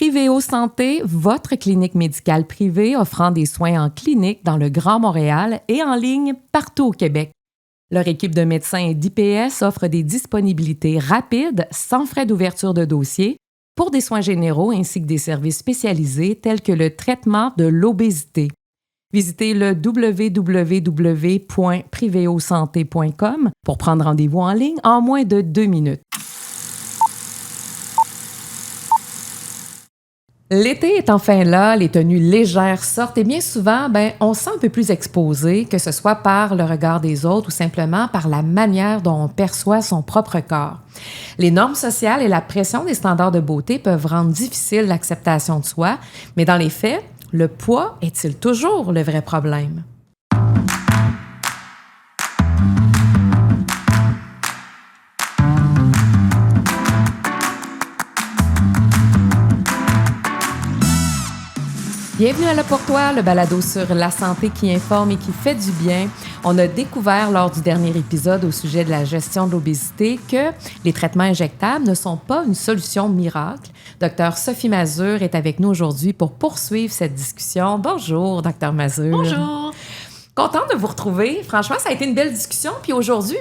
Priveo Santé, votre clinique médicale privée offrant des soins en clinique dans le Grand Montréal et en ligne partout au Québec. Leur équipe de médecins et d'IPS offre des disponibilités rapides, sans frais d'ouverture de dossier, pour des soins généraux ainsi que des services spécialisés tels que le traitement de l'obésité. Visitez le www.priveosanté.com pour prendre rendez-vous en ligne en moins de 2 minutes. L'été est enfin là, les tenues légères sortent et bien souvent, on se sent un peu plus exposé, que ce soit par le regard des autres ou simplement par la manière dont on perçoit son propre corps. Les normes sociales et la pression des standards de beauté peuvent rendre difficile l'acceptation de soi, mais dans les faits, le poids est-il toujours le vrai problème? Bienvenue à Là pour toi, le balado sur la santé qui informe et qui fait du bien. On a découvert lors du dernier épisode au sujet de la gestion de l'obésité que les traitements injectables ne sont pas une solution miracle. Dr Sophie Mazur est avec nous aujourd'hui pour poursuivre cette discussion. Bonjour, Dr Mazur. Bonjour. Contente de vous retrouver. Franchement, ça a été une belle discussion. Puis aujourd'hui,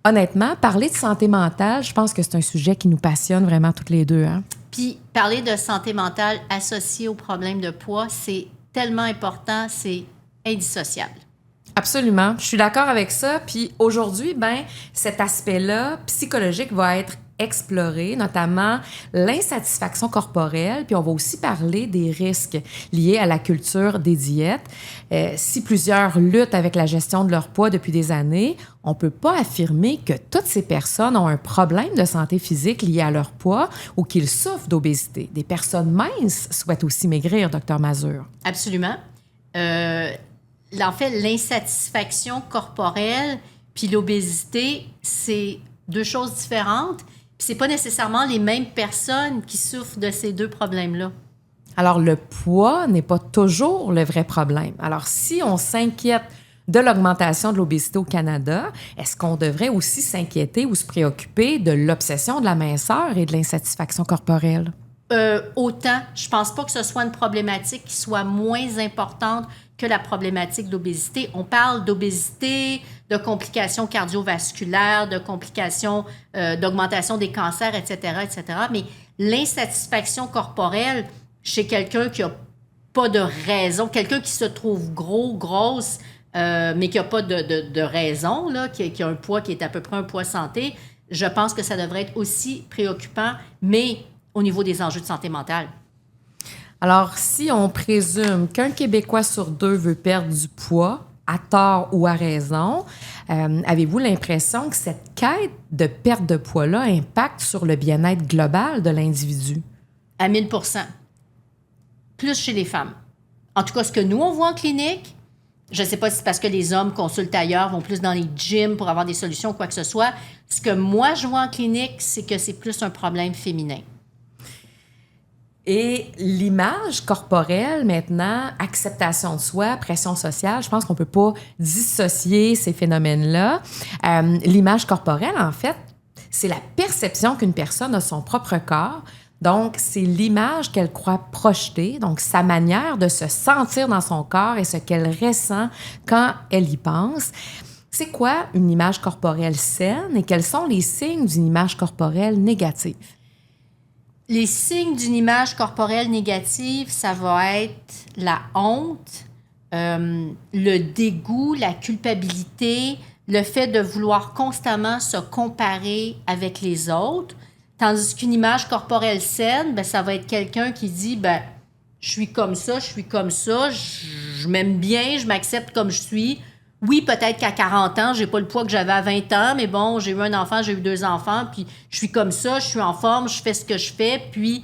honnêtement, parler de santé mentale, je pense que c'est un sujet qui nous passionne vraiment toutes les deux, hein? Puis parler de santé mentale associée au problème de poids, c'est tellement important, c'est indissociable. Absolument. Je suis d'accord avec ça. Puis aujourd'hui, cet aspect-là psychologique va être exploré, notamment l'insatisfaction corporelle. Puis on va aussi parler des risques liés à la culture des diètes. Si plusieurs luttent avec la gestion de leur poids depuis des années, on ne peut pas affirmer que toutes ces personnes ont un problème de santé physique lié à leur poids ou qu'ils souffrent d'obésité. Des personnes minces souhaitent aussi maigrir, Dr Mazur. Absolument. En fait, l'insatisfaction corporelle puis l'obésité, c'est deux choses différentes. Puis c'est pas nécessairement les mêmes personnes qui souffrent de ces deux problèmes-là. Alors, le poids n'est pas toujours le vrai problème. Alors, si on s'inquiète de l'augmentation de l'obésité au Canada, est-ce qu'on devrait aussi s'inquiéter ou se préoccuper de l'obsession de la minceur et de l'insatisfaction corporelle? Autant. Je pense pas que ce soit une problématique qui soit moins importante que la problématique d'obésité. On parle d'obésité, de complications cardiovasculaires, de complications d'augmentation des cancers, etc., etc. Mais l'insatisfaction corporelle chez quelqu'un qui n'a pas de raison, quelqu'un qui se trouve gros, grosse, mais qui n'a pas de raison, là, qui a un poids qui est à peu près un poids santé, je pense que ça devrait être aussi préoccupant, mais au niveau des enjeux de santé mentale. Alors, si on présume qu'un Québécois sur deux veut perdre du poids, à tort ou à raison, avez-vous l'impression que cette quête de perte de poids-là impacte sur le bien-être global de l'individu? À 1000 %. Plus chez les femmes. En tout cas, ce que nous, on voit en clinique, je ne sais pas si c'est parce que les hommes consultent ailleurs, vont plus dans les gyms pour avoir des solutions, quoi que ce soit. Ce que moi, je vois en clinique, c'est que c'est plus un problème féminin. Et l'image corporelle, maintenant, acceptation de soi, pression sociale, je pense qu'on ne peut pas dissocier ces phénomènes-là. L'image corporelle, en fait, c'est la perception qu'une personne a de son propre corps. Donc, c'est l'image qu'elle croit projeter, donc sa manière de se sentir dans son corps et ce qu'elle ressent quand elle y pense. C'est quoi une image corporelle saine et quels sont les signes d'une image corporelle négative? Les signes d'une image corporelle négative, ça va être la honte, le dégoût, la culpabilité, le fait de vouloir constamment se comparer avec les autres. Tandis qu'une image corporelle saine, ça va être quelqu'un qui dit je suis comme ça, je m'aime bien, je m'accepte comme je suis. Oui, peut-être qu'à 40 ans, j'ai pas le poids que j'avais à 20 ans, mais bon, j'ai eu un enfant, j'ai eu 2 enfants, puis je suis comme ça, je suis en forme, je fais ce que je fais, puis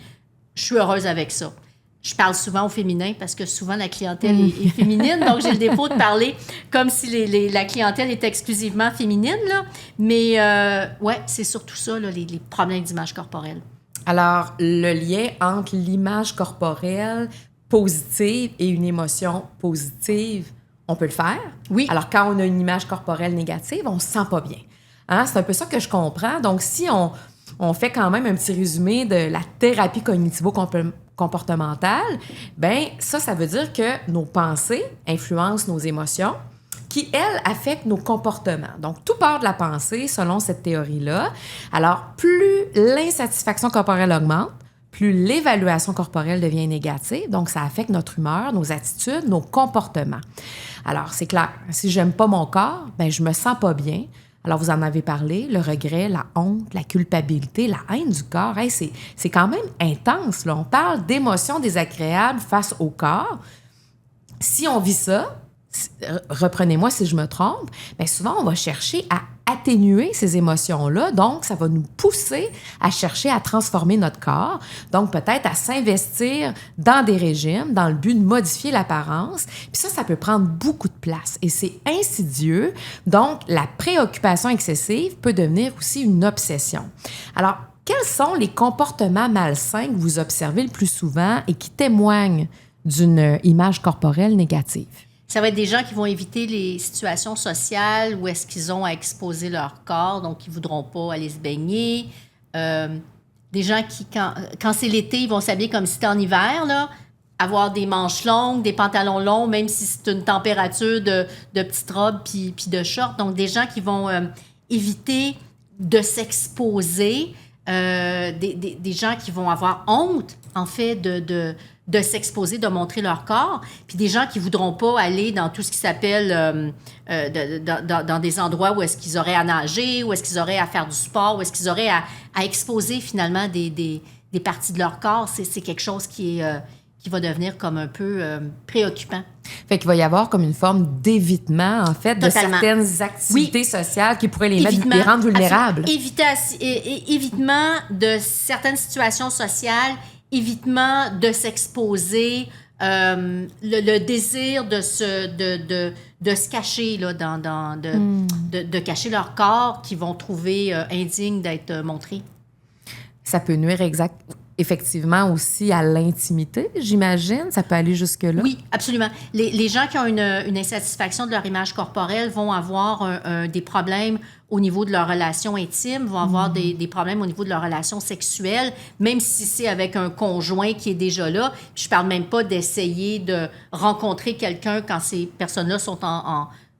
je suis heureuse avec ça. Je parle souvent au féminin parce que souvent la clientèle est féminine, donc j'ai le défaut de parler comme si la clientèle était exclusivement féminine, là. Mais ouais, c'est surtout ça, là, les problèmes d'image corporelle. Alors, le lien entre l'image corporelle positive et une émotion positive, on peut le faire. Oui. Alors, quand on a une image corporelle négative, on se sent pas bien. Hein? C'est un peu ça que je comprends. Donc, si on fait quand même un petit résumé de la thérapie cognitivo-comportementale, ben ça veut dire que nos pensées influencent nos émotions, qui, elles, affectent nos comportements. Donc, tout part de la pensée, selon cette théorie-là. Alors, plus l'insatisfaction corporelle augmente, plus l'évaluation corporelle devient négative. Donc, ça affecte notre humeur, nos attitudes, nos comportements. Alors, c'est clair, si j'aime pas mon corps, ben je me sens pas bien. Alors, vous en avez parlé, le regret, la honte, la culpabilité, la haine du corps. Hey, c'est quand même intense, là. On parle d'émotions désagréables face au corps. Si on vit ça, reprenez-moi si je me trompe, bien souvent, on va chercher à atténuer ces émotions-là. Donc, ça va nous pousser à chercher à transformer notre corps. Donc, peut-être à s'investir dans des régimes dans le but de modifier l'apparence. Puis ça peut prendre beaucoup de place et c'est insidieux. Donc, la préoccupation excessive peut devenir aussi une obsession. Alors, quels sont les comportements malsains que vous observez le plus souvent et qui témoignent d'une image corporelle négative? Ça va être des gens qui vont éviter les situations sociales où est-ce qu'ils ont à exposer leur corps, donc ils ne voudront pas aller se baigner. Des gens qui, quand c'est l'été, ils vont s'habiller comme si c'était en hiver, là, avoir des manches longues, des pantalons longs, même si c'est une température de petites robes puis de shorts. Donc, des gens qui vont éviter de s'exposer, des gens qui vont avoir honte, en fait, de s'exposer, de montrer leur corps, puis des gens qui voudront pas aller dans tout ce qui s'appelle dans des endroits où est-ce qu'ils auraient à nager, où est-ce qu'ils auraient à faire du sport, où est-ce qu'ils auraient à exposer finalement des parties de leur corps. C'est quelque chose qui va devenir comme un peu préoccupant. Fait qu'il va y avoir comme une forme d'évitement, en fait, Totalement. de certaines activités sociales qui pourraient les rendre vulnérables. Évitement de certaines situations sociales, évitement de s'exposer, le désir de se cacher, là, de cacher leur corps qu'ils vont trouver indigne d'être montré. Ça peut nuire effectivement aussi à l'intimité, j'imagine. Ça peut aller jusque-là. Oui, absolument. Les gens qui ont une insatisfaction de leur image corporelle vont avoir des problèmes au niveau de leur relation intime, vont avoir des problèmes au niveau de leur relation sexuelle, même si c'est avec un conjoint qui est déjà là. Je parle même pas d'essayer de rencontrer quelqu'un quand ces personnes-là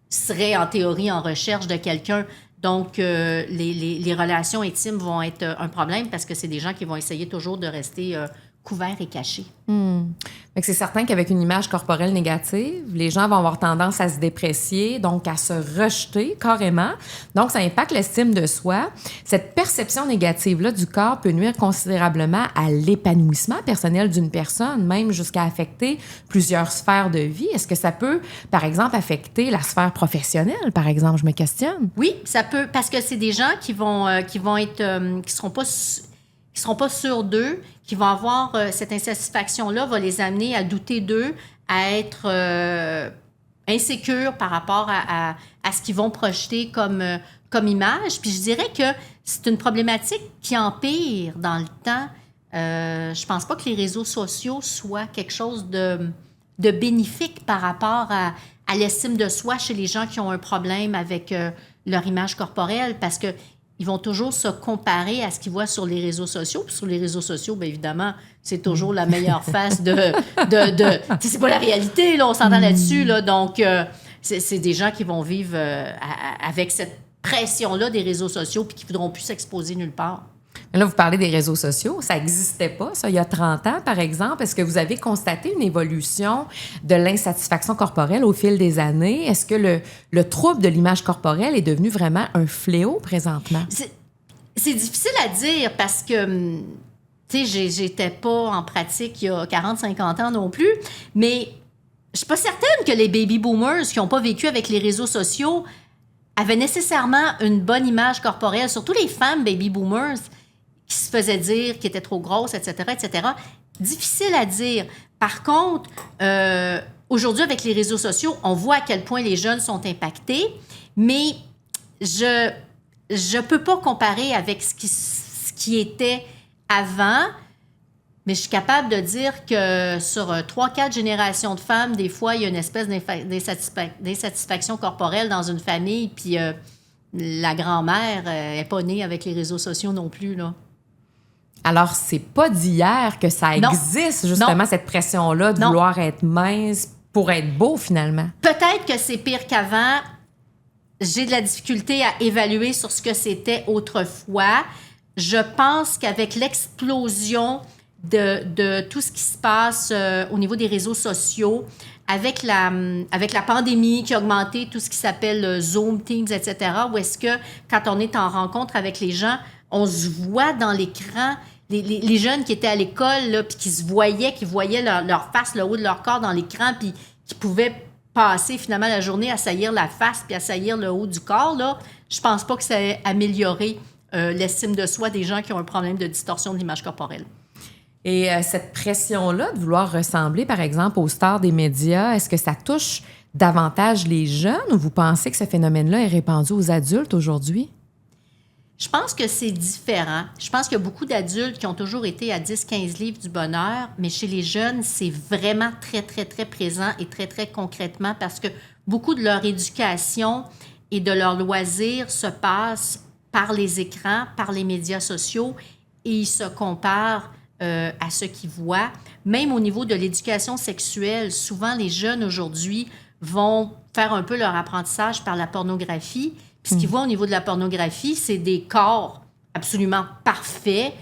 seraient en théorie en recherche de quelqu'un. Donc, les relations intimes vont être un problème parce que c'est des gens qui vont essayer toujours de rester couverts et cachés. Fait que c'est certain qu'avec une image corporelle négative, les gens vont avoir tendance à se déprécier, donc à se rejeter carrément. Donc, ça impacte l'estime de soi. Cette perception négative-là du corps peut nuire considérablement à l'épanouissement personnel d'une personne, même jusqu'à affecter plusieurs sphères de vie. Est-ce que ça peut, par exemple, affecter la sphère professionnelle, par exemple? Je me questionne. Oui, ça peut, parce que c'est des gens qui seront pas sûrs d'eux, qui vont avoir cette insatisfaction-là, va les amener à douter d'eux, à être insécures par rapport à ce qu'ils vont projeter comme image. Puis je dirais que c'est une problématique qui empire dans le temps. Je pense pas que les réseaux sociaux soient quelque chose de bénéfique par rapport à l'estime de soi chez les gens qui ont un problème avec leur image corporelle, parce que ils vont toujours se comparer à ce qu'ils voient sur les réseaux sociaux. Puis sur les réseaux sociaux, bien évidemment, c'est toujours la meilleure face c'est pas la réalité, là, on s'entend là-dessus. Là, donc, c'est des gens qui vont vivre avec cette pression-là des réseaux sociaux puis qui ne voudront plus s'exposer nulle part. Là, vous parlez des réseaux sociaux. Ça n'existait pas, ça, il y a 30 ans, par exemple. Est-ce que vous avez constaté une évolution de l'insatisfaction corporelle au fil des années? Est-ce que le trouble de l'image corporelle est devenu vraiment un fléau présentement? C'est difficile à dire parce que, tu sais, j'étais pas en pratique il y a 40-50 ans non plus, mais je suis pas certaine que les baby boomers qui n'ont pas vécu avec les réseaux sociaux avaient nécessairement une bonne image corporelle, surtout les femmes baby boomers qui se faisaient dire qu'ils étaient trop grosses, etc., etc. Difficile à dire. Par contre, aujourd'hui, avec les réseaux sociaux, on voit à quel point les jeunes sont impactés, mais je peux pas comparer avec ce qui était avant, mais je suis capable de dire que sur 3-4 générations de femmes, des fois, il y a une espèce d'insatisfaction corporelle dans une famille, puis la grand-mère n'est pas née avec les réseaux sociaux non plus, là. Alors, c'est pas d'hier que ça Non. existe, justement, Non. cette pression-là de Non. vouloir être mince pour être beau, finalement. Peut-être que c'est pire qu'avant. J'ai de la difficulté à évaluer sur ce que c'était autrefois. Je pense qu'avec l'explosion de tout ce qui se passe au niveau des réseaux sociaux, avec la pandémie qui a augmenté tout ce qui s'appelle Zoom, Teams, etc., où est-ce que quand on est en rencontre avec les gens, on se voit dans l'écran, les jeunes qui étaient à l'école, là, puis qui voyaient leur face, le haut de leur corps dans l'écran, puis qui pouvaient passer finalement la journée à saillir la face puis à saillir le haut du corps, là, je pense pas que ça ait amélioré l'estime de soi des gens qui ont un problème de distorsion de l'image corporelle. Et cette pression-là de vouloir ressembler, par exemple, aux stars des médias, est-ce que ça touche davantage les jeunes ou vous pensez que ce phénomène-là est répandu aux adultes aujourd'hui? Je pense que c'est différent. Je pense qu'il y a beaucoup d'adultes qui ont toujours été à 10-15 livres du bonheur, mais chez les jeunes, c'est vraiment très, très, très présent et très, très concrètement parce que beaucoup de leur éducation et de leurs loisirs se passent par les écrans, par les médias sociaux et ils se comparent à ce qu'ils voient. Même au niveau de l'éducation sexuelle, souvent les jeunes aujourd'hui vont faire un peu leur apprentissage par la pornographie. Puis ce qu'ils voient au niveau de la pornographie, c'est des corps absolument parfaits,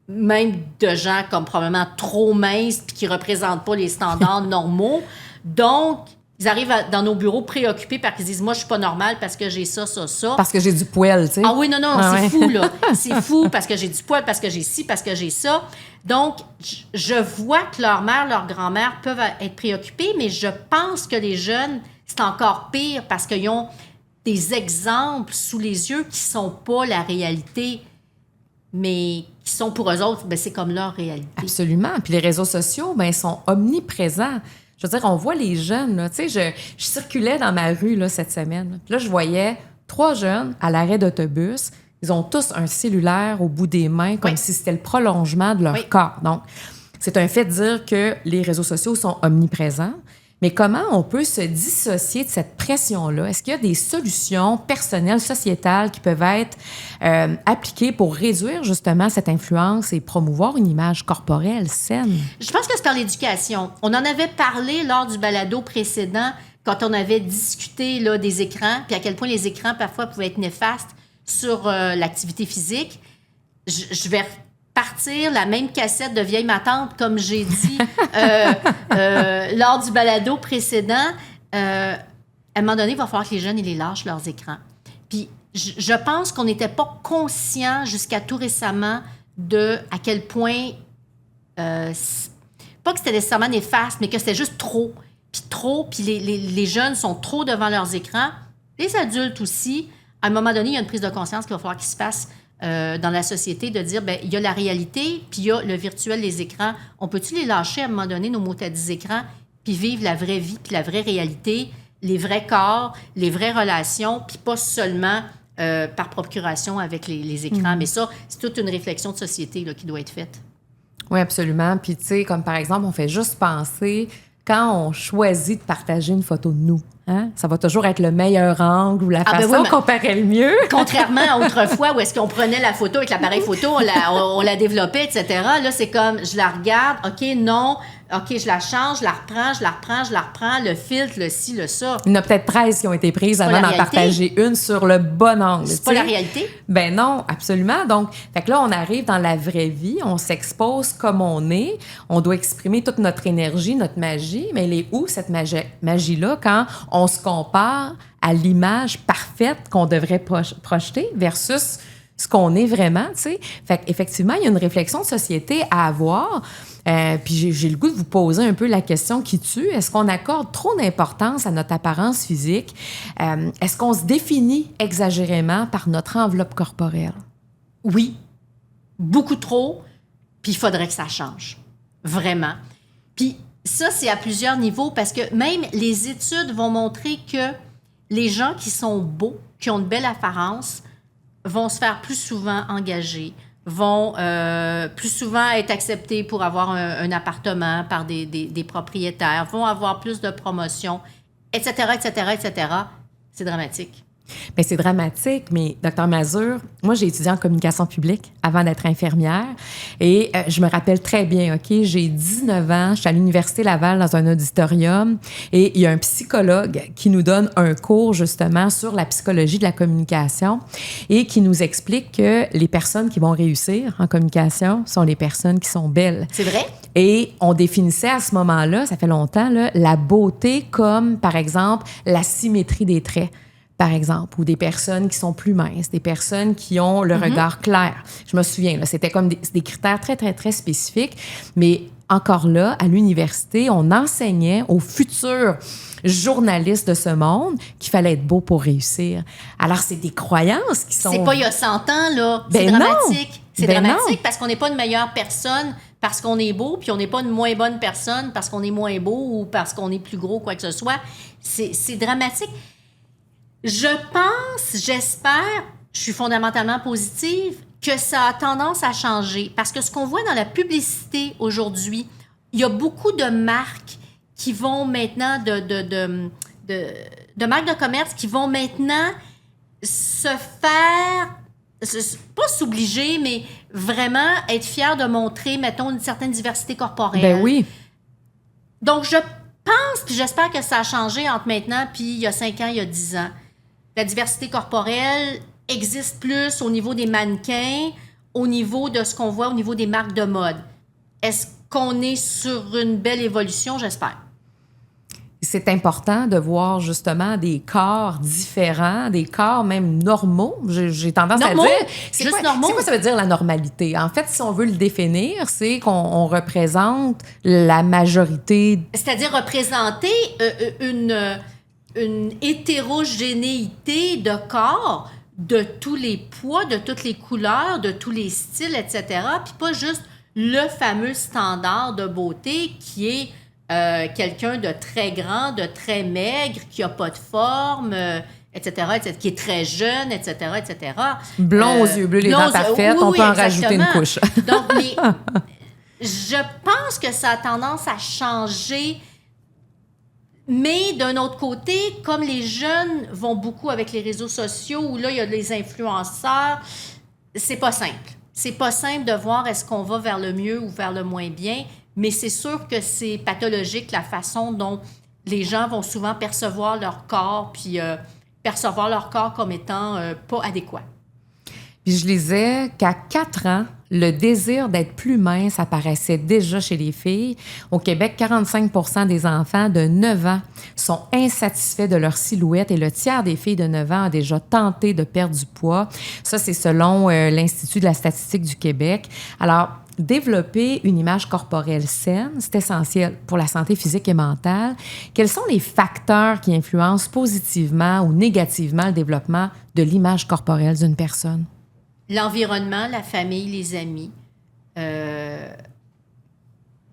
même de gens comme probablement trop minces puis qui ne représentent pas les standards normaux. Donc, ils arrivent dans nos bureaux préoccupés parce qu'ils disent « Moi, je suis pas normale parce que j'ai ça, ça, ça. » Parce que j'ai du poil, tu sais. Ah oui, non, Ah c'est ouais. fou, là. C'est fou parce que j'ai du poil, parce que j'ai ci, parce que j'ai ça. Donc, je vois que leur mère, leur grand-mère peuvent être préoccupées, mais je pense que les jeunes, c'est encore pire parce qu'ils ont des exemples sous les yeux qui sont pas la réalité, mais qui sont pour eux autres, ben c'est comme leur réalité. Absolument. Puis les réseaux sociaux, ben, sont omniprésents. Je veux dire, on voit les jeunes, là. Tu sais, je circulais dans ma rue, là, cette semaine. Puis là, je voyais 3 jeunes à l'arrêt d'autobus. Ils ont tous un cellulaire au bout des mains, comme si c'était le prolongement de leur corps. Donc, c'est un fait de dire que les réseaux sociaux sont omniprésents. Mais comment on peut se dissocier de cette pression-là? Est-ce qu'il y a des solutions personnelles, sociétales qui peuvent être appliquées pour réduire justement cette influence et promouvoir une image corporelle saine? Je pense que c'est par l'éducation. On en avait parlé lors du balado précédent quand on avait discuté là, des écrans, puis à quel point les écrans parfois pouvaient être néfastes sur l'activité physique. Je vais partir la même cassette de vieille ma tante, comme j'ai dit lors du balado précédent. À un moment donné, il va falloir que les jeunes ils les lâchent leurs écrans. Puis je pense qu'on n'était pas conscient jusqu'à tout récemment de à quel point, pas que c'était nécessairement néfaste, mais que c'était juste trop. Puis les jeunes sont trop devant leurs écrans. Les adultes aussi. À un moment donné, il y a une prise de conscience qu'il va falloir qu'il se fasse dans la société, de dire, bien, il y a la réalité, puis il y a le virtuel, les écrans. On peut-tu les lâcher à un moment donné, nos mots à 10 écrans, puis vivre la vraie vie, puis la vraie réalité, les vrais corps, les vraies relations, puis pas seulement par procuration avec les écrans. Mais ça, c'est toute une réflexion de société là, qui doit être faite. Oui, absolument. Puis, tu sais, comme par exemple, on fait juste penser, quand on choisit de partager une photo de nous, hein, ça va toujours être le meilleur angle ou la façon qu'on paraît le mieux. Contrairement à autrefois où est-ce qu'on prenait la photo avec l'appareil photo, on la développait, etc. Là, c'est comme, je la regarde, OK, non, OK, je la change, je la reprends, le filtre, le ci, le ça. Il y en a peut-être 13 qui ont été prises avant d'en partager une sur le bon angle. C'est pas la réalité? Ben non, absolument. Donc, fait que là, on arrive dans la vraie vie, on s'expose comme on est, on doit exprimer toute notre énergie, notre magie, mais elle est où cette magie-là quand on se compare à l'image parfaite qu'on devrait projeter versus ce qu'on est vraiment, tu sais? Fait qu'effectivement, il y a une réflexion de société à avoir. Puis j'ai le goût de vous poser un peu la question qui tue. Est-ce qu'on accorde trop d'importance à notre apparence physique? Est-ce qu'on se définit exagérément par notre enveloppe corporelle? Oui, beaucoup trop. Puis il faudrait que ça change. Vraiment. Puis ça, c'est à plusieurs niveaux parce que même les études vont montrer que les gens qui sont beaux, qui ont une belle apparence, vont se faire plus souvent engager, vont plus souvent être acceptés pour avoir un appartement par des propriétaires, vont avoir plus de promotions, etc., etc., etc. C'est dramatique. Bien, c'est dramatique, mais Dr Mazur, moi, j'ai étudié en communication publique avant d'être infirmière et je me rappelle très bien, OK, j'ai 19 ans, je suis à l'Université Laval dans un auditorium et il y a un psychologue qui nous donne un cours justement sur la psychologie de la communication et qui nous explique que les personnes qui vont réussir en communication sont les personnes qui sont belles. C'est vrai? Et on définissait à ce moment-là, ça fait longtemps, là, la beauté comme, par exemple, la symétrie des traits. Par exemple, ou des personnes qui sont plus minces, des personnes qui ont le regard clair. Je me souviens, là, c'était comme des critères très, très, très spécifiques. Mais encore là, à l'université, on enseignait aux futurs journalistes de ce monde qu'il fallait être beau pour réussir. Alors, c'est des croyances qui sont... C'est pas il y a 100 ans, là. Ben c'est non. dramatique. C'est Ben dramatique non. parce qu'on n'est pas une meilleure personne parce qu'on est beau, puis on n'est pas une moins bonne personne parce qu'on est moins beau ou parce qu'on est plus gros, quoi que ce soit. C'est dramatique. Je pense, j'espère, je suis fondamentalement positive, que ça a tendance à changer. Parce que ce qu'on voit dans la publicité aujourd'hui, il y a beaucoup de marques qui vont maintenant, de marques de commerce qui vont maintenant se faire, pas s'obliger, mais vraiment être fiers de montrer, mettons, une certaine diversité corporelle. Ben oui. Donc, je pense, puis j'espère que ça a changé entre maintenant puis il y a 5 ans, il y a 10 ans. La diversité corporelle existe plus au niveau des mannequins, au niveau de ce qu'on voit au niveau des marques de mode. Est-ce qu'on est sur une belle évolution? J'espère. C'est important de voir justement des corps différents, des corps même normaux. J'ai tendance Normaux? à dire. Juste normaux? C'est quoi ça veut dire la normalité? En fait, si on veut le définir, c'est qu'on représente la majorité. C'est-à-dire représenter une hétérogénéité de corps, de tous les poids, de toutes les couleurs, de tous les styles, etc. Puis pas juste le fameux standard de beauté qui est quelqu'un de très grand, de très maigre, qui n'a pas de forme, etc., qui est très jeune, etc., etc. Blond aux yeux bleus, les dents parfaites, oui, on peut en exactement. rajouter une couche. Donc, mais je pense que ça a tendance à changer. Mais d'un autre côté, comme les jeunes vont beaucoup avec les réseaux sociaux, où là, il y a les influenceurs, c'est pas simple. C'est pas simple de voir est-ce qu'on va vers le mieux ou vers le moins bien, mais c'est sûr que c'est pathologique la façon dont les gens vont souvent percevoir leur corps, puis percevoir leur corps comme étant pas adéquat. Puis je lisais qu'à 4 ans, le désir d'être plus mince apparaissait déjà chez les filles. Au Québec, 45 des enfants de 9 ans sont insatisfaits de leur silhouette et le tiers des filles de 9 ans a déjà tenté de perdre du poids. Ça, c'est selon l'Institut de la statistique du Québec. Alors, développer une image corporelle saine, c'est essentiel pour la santé physique et mentale. Quels sont les facteurs qui influencent positivement ou négativement le développement de l'image corporelle d'une personne? L'environnement, la famille, les amis,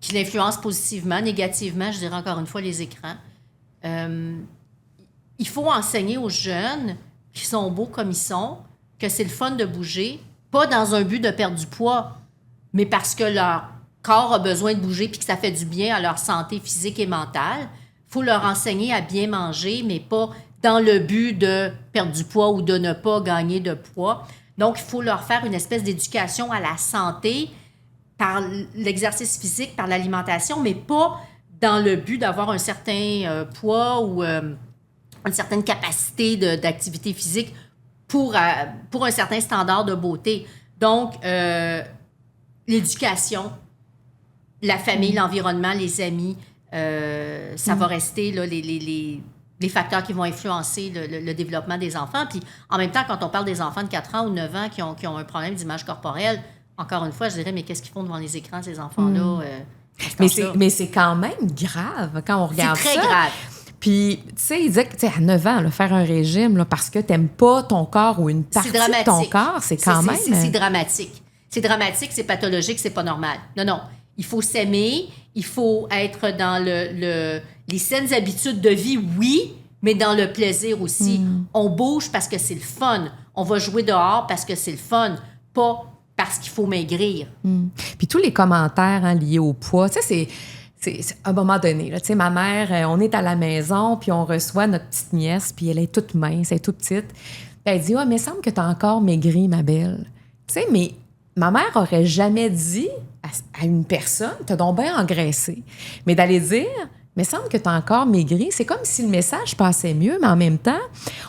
qui l'influencent positivement, négativement, je dirais encore une fois les écrans. Il faut enseigner aux jeunes qui sont beaux comme ils sont, que c'est le fun de bouger, pas dans un but de perdre du poids, mais parce que leur corps a besoin de bouger puis que ça fait du bien à leur santé physique et mentale. Il faut leur enseigner à bien manger, mais pas dans le but de perdre du poids ou de ne pas gagner de poids. Donc, il faut leur faire une espèce d'éducation à la santé par l'exercice physique, par l'alimentation, mais pas dans le but d'avoir un certain poids ou une certaine capacité d'activité physique pour un certain standard de beauté. Donc, l'éducation, la famille, l'environnement, les amis, ça va rester là, les facteurs qui vont influencer le développement des enfants. Puis en même temps, quand on parle des enfants de 4 ans ou 9 ans qui ont un problème d'image corporelle, encore une fois, je dirais, mais qu'est-ce qu'ils font devant les écrans, ces enfants-là? Mais c'est quand même grave quand on regarde ça. C'est très grave. Puis, tu sais, il disait que, à 9 ans, là, faire un régime là, parce que t'aimes pas ton corps ou une partie de ton corps, c'est quand même... C'est dramatique. C'est dramatique, c'est pathologique, c'est pas normal. Non. Il faut s'aimer, il faut être dans les saines habitudes de vie, oui, mais dans le plaisir aussi. On bouge parce que c'est le fun. On va jouer dehors parce que c'est le fun, pas parce qu'il faut maigrir. Puis tous les commentaires liés au poids, tu sais, c'est à un moment donné, là, tu sais, ma mère, on est à la maison, puis on reçoit notre petite nièce, puis elle est toute mince, elle est toute petite. Puis elle dit, mais il semble que t'as encore maigri, ma belle. Tu sais, mais ma mère aurait jamais dit à une personne, t'as donc bien engraissé. Mais d'aller dire, mais il semble que t'as encore maigri, c'est comme si le message passait mieux, mais en même temps,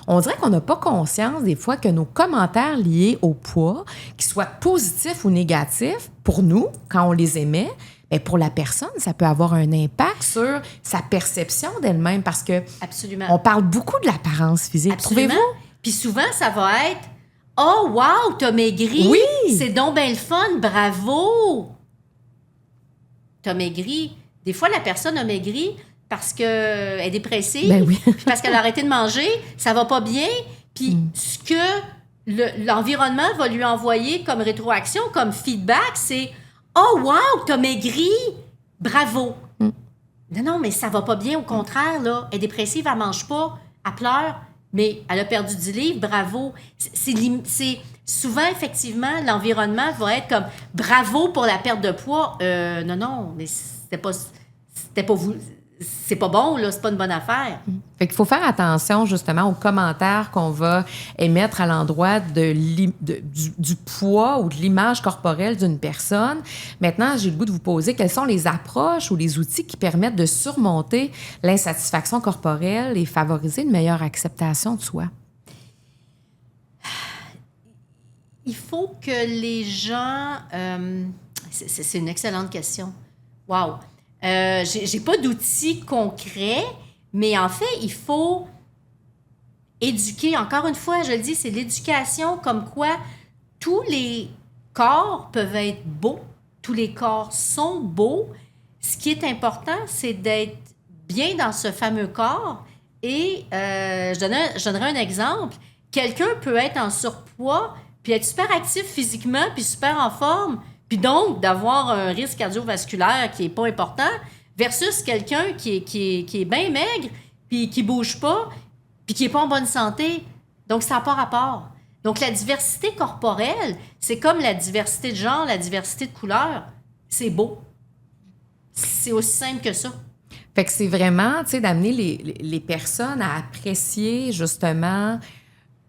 on dirait qu'on n'a pas conscience des fois que nos commentaires liés au poids, qu'ils soient positifs ou négatifs, pour nous, quand on les émet, bien, pour la personne, ça peut avoir un impact sur sa perception d'elle-même parce que Absolument. on parle beaucoup de l'apparence physique. Absolument. Trouvez-vous? Puis souvent, ça va être « Oh, wow, t'as maigri! Oui! C'est donc bien le fun! Bravo! » T'as maigri. Des fois, la personne a maigri parce qu'elle est dépressive, Ben oui. puis parce qu'elle a arrêté de manger, ça va pas bien, puis ce que l'environnement va lui envoyer comme rétroaction, comme feedback, c'est « Oh, wow, t'as maigri! Bravo! » Non, mais ça va pas bien, au contraire, là. Elle est dépressive, elle mange pas, elle pleure, mais elle a perdu 10 livres, bravo. C'est souvent, effectivement, l'environnement va être comme « Bravo pour la perte de poids! » Non, mais c'était pas vous... C'est pas bon, là, c'est pas une bonne affaire. Fait qu'il faut faire attention, justement, aux commentaires qu'on va émettre à l'endroit du poids ou de l'image corporelle d'une personne. Maintenant, j'ai le goût de vous poser quelles sont les approches ou les outils qui permettent de surmonter l'insatisfaction corporelle et favoriser une meilleure acceptation de soi. Il faut que les gens... c'est une excellente question. Wow! J'ai pas d'outils concrets, mais en fait, il faut éduquer. Encore une fois, je le dis, c'est l'éducation comme quoi tous les corps peuvent être beaux, tous les corps sont beaux. Ce qui est important, c'est d'être bien dans ce fameux corps. Et je donnerai un exemple. Quelqu'un peut être en surpoids, puis être super actif physiquement, puis super en forme, puis donc d'avoir un risque cardiovasculaire qui n'est pas important, versus quelqu'un qui est bien maigre, puis qui ne bouge pas, puis qui n'est pas en bonne santé. Donc, ça n'a pas rapport. Donc, la diversité corporelle, c'est comme la diversité de genre, la diversité de couleurs. C'est beau. C'est aussi simple que ça. Fait que c'est vraiment, tu sais, d'amener les personnes à apprécier, justement,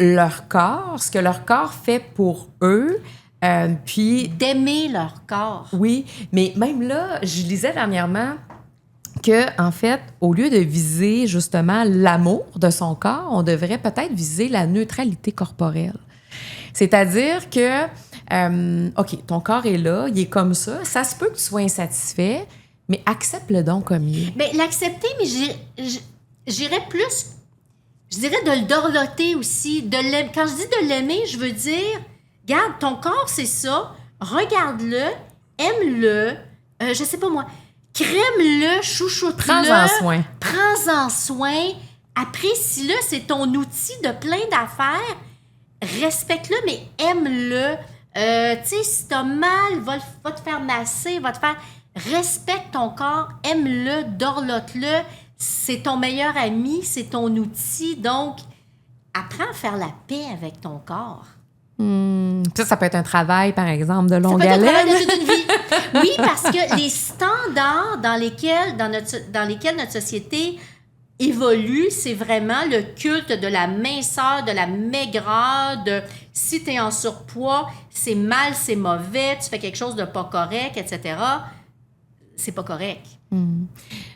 leur corps, ce que leur corps fait pour eux, puis... D'aimer leur corps. Oui, mais même là, je lisais dernièrement que, en fait, au lieu de viser justement l'amour de son corps, on devrait peut-être viser la neutralité corporelle. C'est-à-dire que, OK, ton corps est là, il est comme ça se peut que tu sois insatisfait, mais accepte-le donc comme il est. Bien, l'accepter, mais j'irais plus... Je dirais de le dorloter aussi. Quand je dis de l'aimer, je veux dire... Regarde, ton corps, c'est ça. Regarde-le, aime-le, je sais pas moi, crème-le, chouchoute-le. Prends-en soin. Prends-en soin. Apprécie-le, c'est ton outil de plein d'affaires. Respecte-le, mais aime-le. Tu sais, si t'as mal, va te faire masser, va te faire... Respecte ton corps, aime-le, dorlote-le. C'est ton meilleur ami, c'est ton outil. Donc, apprends à faire la paix avec ton corps. Ça peut être un travail, par exemple, de longue haleine. Ça peut être un haleine. travail de toute une vie. Oui, parce que les standards dans lesquels notre société évolue, c'est vraiment le culte de la minceur, de la maigreur, de si tu es en surpoids, c'est mal, c'est mauvais, tu fais quelque chose de pas correct, etc. C'est pas correct.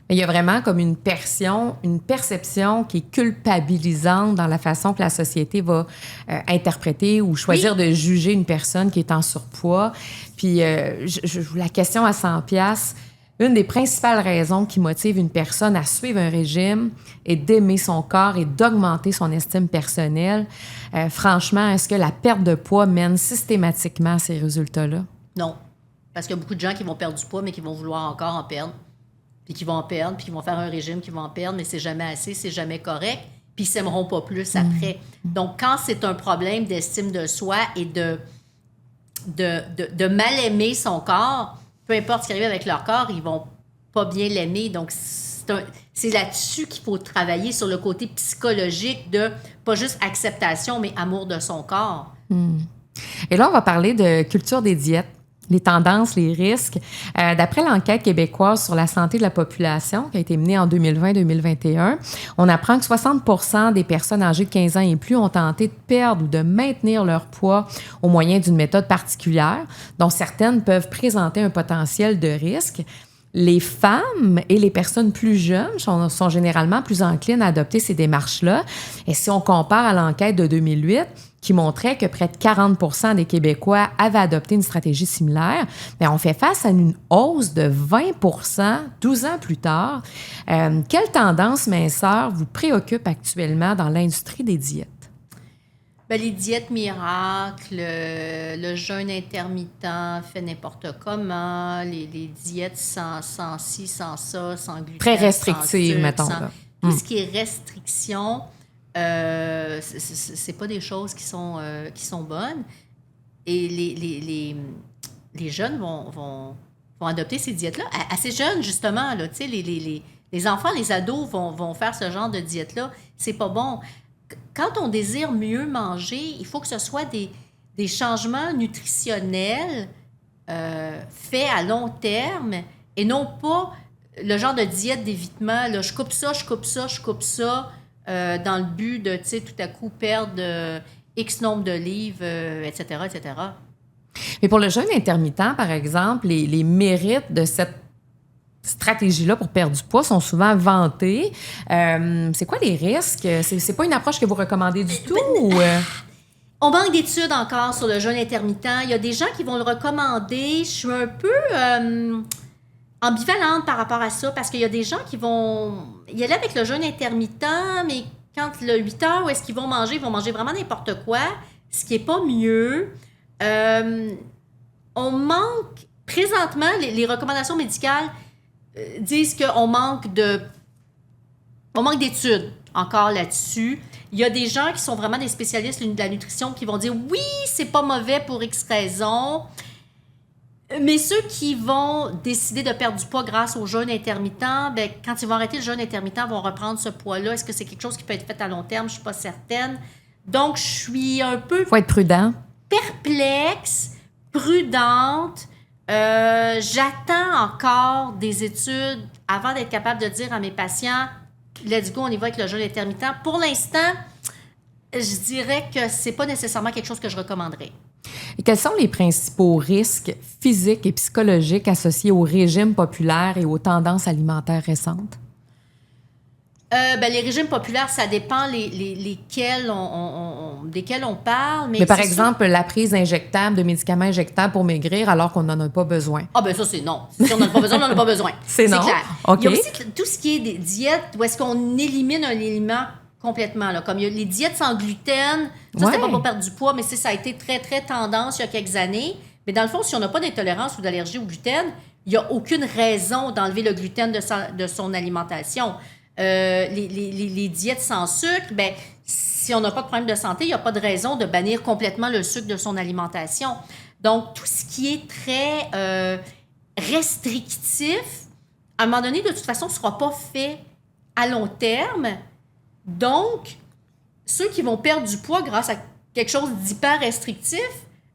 Il y a vraiment comme une perception qui est culpabilisante dans la façon que la société va interpréter ou choisir de juger une personne qui est en surpoids. Puis la question à 100 $, une des principales raisons qui motive une personne à suivre un régime est d'aimer son corps et d'augmenter son estime personnelle. Franchement, est-ce que la perte de poids mène systématiquement à ces résultats-là? Non. Parce qu'il y a beaucoup de gens qui vont perdre du poids, mais qui vont vouloir encore en perdre. Puis qui vont en perdre, puis qui vont faire un régime, qui vont en perdre, mais c'est jamais assez, c'est jamais correct. Puis ils s'aimeront pas plus après. Donc, quand c'est un problème d'estime de soi et de mal aimer son corps, peu importe ce qui arrive avec leur corps, ils vont pas bien l'aimer. Donc, c'est là-dessus qu'il faut travailler, sur le côté psychologique de pas juste acceptation, mais amour de son corps. Et là, on va parler de culture des diètes. Les tendances, les risques. D'après l'enquête québécoise sur la santé de la population qui a été menée en 2020-2021, on apprend que 60% des personnes âgées de 15 ans et plus ont tenté de perdre ou de maintenir leur poids au moyen d'une méthode particulière, dont certaines peuvent présenter un potentiel de risque. Les femmes et les personnes plus jeunes sont généralement plus enclines à adopter ces démarches-là. Et si on compare à l'enquête de 2008, qui montrait que près de 40% des Québécois avaient adopté une stratégie similaire, bien, on fait face à une hausse de 20% 12 ans plus tard. Quelle tendance minceur vous préoccupe actuellement dans l'industrie des diètes? Bien, les diètes miracles, le jeûne intermittent fait n'importe comment, les diètes sans ci, sans ça, sans gluten, très restrictives, sucre, mettons. Tout ce qui est restriction, c'est pas des choses qui sont bonnes. Et les jeunes vont adopter ces diètes-là. Assez jeunes, justement, là, les enfants, les ados vont faire ce genre de diète-là. C'est pas bon. Quand on désire mieux manger, il faut que ce soit des changements nutritionnels faits à long terme et non pas le genre de diète d'évitement. Là, je coupe ça, dans le but de, tout à coup perdre X nombre de livres, etc., etc. Mais pour le jeûne intermittent, par exemple, les mérites de cette stratégie-là pour perdre du poids sont souvent vantés. C'est quoi les risques? C'est pas une approche que vous recommandez du tout? On manque d'études encore sur le jeûne intermittent. Il y a des gens qui vont le recommander. Je suis un peu ambivalente par rapport à ça parce qu'il y a des gens qui vont y aller avec le jeûne intermittent, mais quand le 8 heures, où est-ce qu'ils vont manger? Ils vont manger vraiment n'importe quoi, ce qui n'est pas mieux. On manque, présentement, les recommandations médicales disent qu'on manque d'études encore là-dessus. Il y a des gens qui sont vraiment des spécialistes de la nutrition qui vont dire oui, c'est pas mauvais pour X raisons. Mais ceux qui vont décider de perdre du poids grâce au jeûne intermittent, bien, quand ils vont arrêter le jeûne intermittent, vont reprendre ce poids-là. Est-ce que c'est quelque chose qui peut être fait à long terme? Je suis pas certaine. Donc, je suis un peu... Faut être prudent. Perplexe, prudente. J'attends encore des études avant d'être capable de dire à mes patients « Let's go, on y va avec le jeûne intermittent ». Pour l'instant, je dirais que c'est pas nécessairement quelque chose que je recommanderais. Et quels sont les principaux risques physiques et psychologiques associés au régime populaire et aux tendances alimentaires récentes? Les régimes populaires, ça dépend desquels on parle. Mais par exemple, la prise injectable de médicaments injectables pour maigrir alors qu'on n'en a pas besoin. Ah ben ça, c'est non. Si on n'en a pas besoin, on n'en a pas besoin. C'est non? Clair. OK. Il y a aussi tout ce qui est des diètes où est-ce qu'on élimine un aliment complètement. Là. Comme il y a les diètes sans gluten, ça, c'est pas pour perdre du poids, mais ça a été très, très tendance il y a quelques années. Mais dans le fond, si on n'a pas d'intolérance ou d'allergie au gluten, il n'y a aucune raison d'enlever le gluten de son alimentation. Les diètes sans sucre, ben, si on n'a pas de problème de santé, il n'y a pas de raison de bannir complètement le sucre de son alimentation. Donc, tout ce qui est très restrictif, à un moment donné, de toute façon, ne sera pas fait à long terme. Donc, ceux qui vont perdre du poids grâce à quelque chose d'hyper restrictif,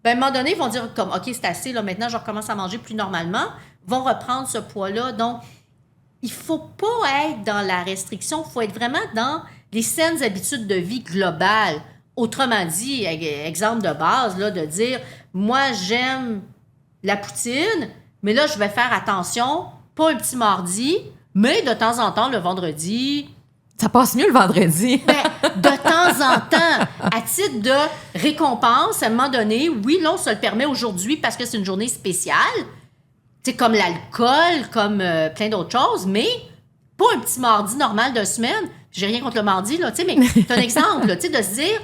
ben, à un moment donné, ils vont dire comme « OK, c'est assez, là, maintenant, je recommence à manger plus normalement », vont reprendre ce poids-là. Donc, il ne faut pas être dans la restriction, il faut être vraiment dans les saines habitudes de vie globales. Autrement dit, exemple de base, là, de dire « Moi, j'aime la poutine, mais là, je vais faire attention, pas un petit mardi, mais de temps en temps, le vendredi... » Ça passe mieux le vendredi. Ben, de temps en temps, à titre de récompense, à un moment donné, oui, là, on se le permet aujourd'hui parce que c'est une journée spéciale. C'est comme l'alcool, comme plein d'autres choses, mais pas un petit mardi normal de semaine. J'ai rien contre le mardi, là, tu sais, mais c'est un exemple, là, tu sais, de se dire,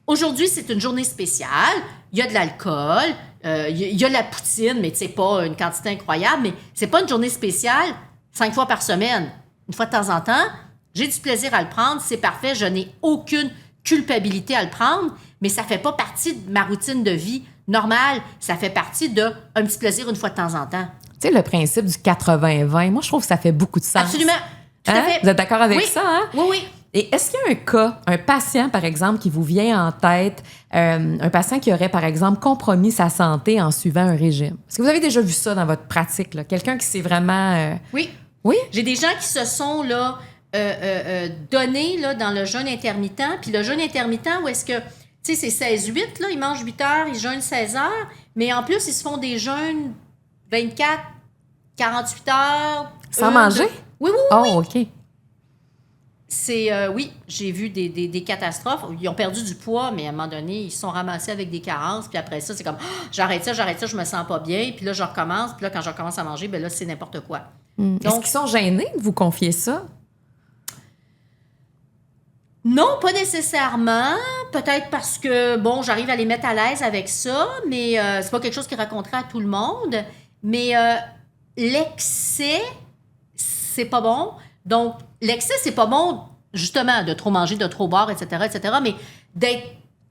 aujourd'hui, c'est une journée spéciale, il y a de l'alcool, il y a de la poutine, mais tu sais, pas une quantité incroyable, mais c'est pas une journée spéciale 5 fois par semaine. Une fois de temps en temps, j'ai du plaisir à le prendre, c'est parfait, je n'ai aucune culpabilité à le prendre, mais ça fait pas partie de ma routine de vie normale, ça fait partie d'un petit plaisir une fois de temps en temps. Tu sais, le principe du 80-20, moi, je trouve que ça fait beaucoup de sens. Absolument. Tout à fait. Vous êtes d'accord avec Oui. ça, hein? Oui, oui. Et est-ce qu'il y a un cas, un patient, par exemple, qui vous vient en tête, un patient qui aurait, par exemple, compromis sa santé en suivant un régime? Est-ce que vous avez déjà vu ça dans votre pratique, là? Quelqu'un qui s'est vraiment... Oui. Oui? J'ai des gens qui se sont là, donnés là, dans le jeûne intermittent. Puis le jeûne intermittent, où est-ce que, tu sais, c'est 16-8, là, ils mangent 8 heures, ils jeûnent 16 heures, mais en plus, ils se font des jeûnes 24, 48 heures. Sans manger? Oui, oui, oui. Oh, OK. Oui, j'ai vu des catastrophes. Ils ont perdu du poids, mais à un moment donné, ils se sont ramassés avec des carences. Puis après ça, c'est comme, j'arrête ça, je me sens pas bien. Puis là, je recommence. Puis là, quand je recommence à manger, ben là, c'est n'importe quoi. Est-ce qu'ils sont gênés de vous confier ça? Non, pas nécessairement. Peut-être parce que, bon, j'arrive à les mettre à l'aise avec ça, mais c'est pas quelque chose qu'ils raconteraient à tout le monde. Mais l'excès, c'est pas bon. Donc, l'excès, c'est pas bon, justement, de trop manger, de trop boire, etc., etc., mais d'être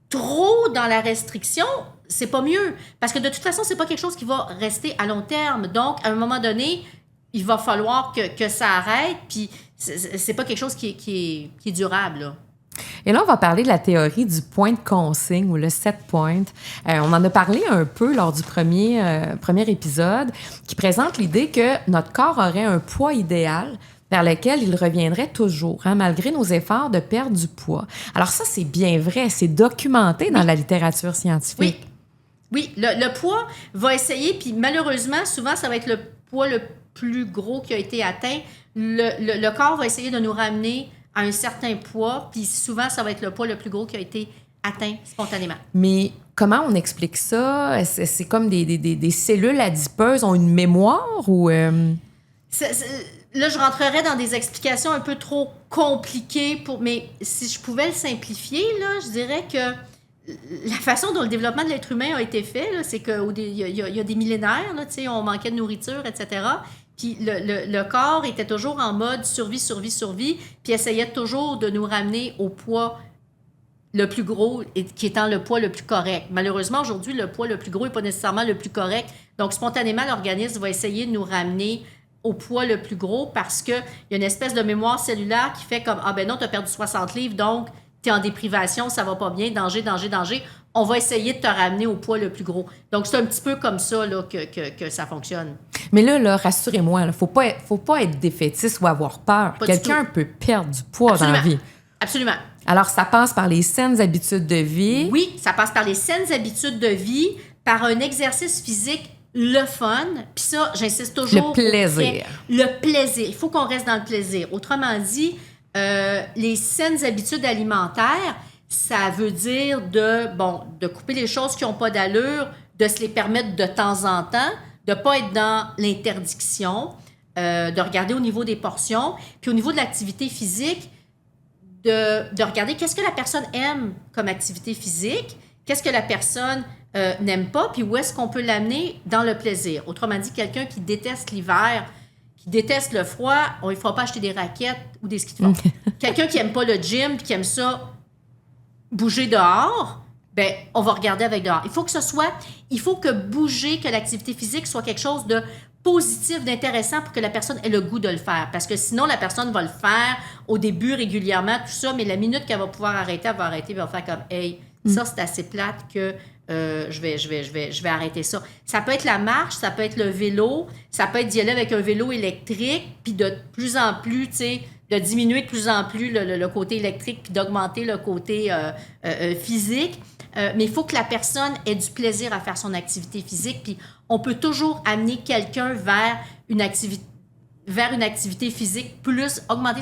trop dans la restriction, c'est pas mieux. Parce que de toute façon, c'est pas quelque chose qui va rester à long terme. Donc, à un moment donné, il va falloir que ça arrête, puis c'est pas quelque chose qui est durable, là. Et là, on va parler de la théorie du point de consigne ou le set point. On en a parlé un peu lors du premier épisode, qui présente l'idée que notre corps aurait un poids idéal vers lequel il reviendrait toujours, hein, malgré nos efforts de perdre du poids. Alors ça, c'est bien vrai, c'est documenté dans la littérature scientifique. Oui, le poids va essayer, puis malheureusement, souvent, ça va être le poids le plus gros qui a été atteint. Le corps va essayer de nous ramener à un certain poids, puis souvent, ça va être le poids le plus gros qui a été atteint spontanément. Mais comment on explique ça? C'est comme des cellules adipeuses ont une mémoire ou... Là, je rentrerais dans des explications un peu trop compliquées, mais si je pouvais le simplifier, là, je dirais que la façon dont le développement de l'être humain a été fait, là, c'est qu'il y a des millénaires, là, on manquait de nourriture, etc., puis le corps était toujours en mode survie, survie, survie, puis essayait toujours de nous ramener au poids le plus gros, qui étant le poids le plus correct. Malheureusement, aujourd'hui, le poids le plus gros n'est pas nécessairement le plus correct. Donc, spontanément, l'organisme va essayer de nous ramener au poids le plus gros parce qu'il y a une espèce de mémoire cellulaire qui fait comme « Ah ben non, tu as perdu 60 livres, donc tu es en déprivation, ça va pas bien, danger, danger, danger. » On va essayer de te ramener au poids le plus gros. Donc, c'est un petit peu comme ça là, que ça fonctionne. Mais là rassurez-moi, il ne faut pas être défaitiste ou avoir peur. Quelqu'un peut perdre du poids dans la vie. Absolument. Alors, ça passe par les saines habitudes de vie. Oui, ça passe par les saines habitudes de vie, par un exercice physique le fun, puis ça, j'insiste toujours. Le plaisir. Le plaisir. Il faut qu'on reste dans le plaisir. Autrement dit, les saines habitudes alimentaires, ça veut dire de couper les choses qui n'ont pas d'allure, de se les permettre de temps en temps, de ne pas être dans l'interdiction, de regarder au niveau des portions, puis au niveau de l'activité physique, de regarder qu'est-ce que la personne aime comme activité physique, qu'est-ce que la personne n'aime pas, puis où est-ce qu'on peut l'amener dans le plaisir. Autrement dit, quelqu'un qui déteste l'hiver, qui déteste le froid, on ne fera pas acheter des raquettes ou des skis de fond. Quelqu'un qui n'aime pas le gym, puis qui aime ça bouger dehors, ben on va regarder avec dehors. Il faut que bouger, que l'activité physique soit quelque chose de positif, d'intéressant pour que la personne ait le goût de le faire. Parce que sinon, la personne va le faire au début régulièrement, tout ça, mais la minute qu'elle va pouvoir arrêter, elle va arrêter, elle va faire comme « Hey, ça, c'est assez plate que je vais arrêter ça. » Ça peut être la marche, ça peut être le vélo, ça peut être d'y aller avec un vélo électrique, puis de plus en plus, tu sais, de diminuer de plus en plus le côté électrique, puis d'augmenter le côté physique. Mais il faut que la personne ait du plaisir à faire son activité physique, puis on peut toujours amener quelqu'un vers une activité physique, plus augmenter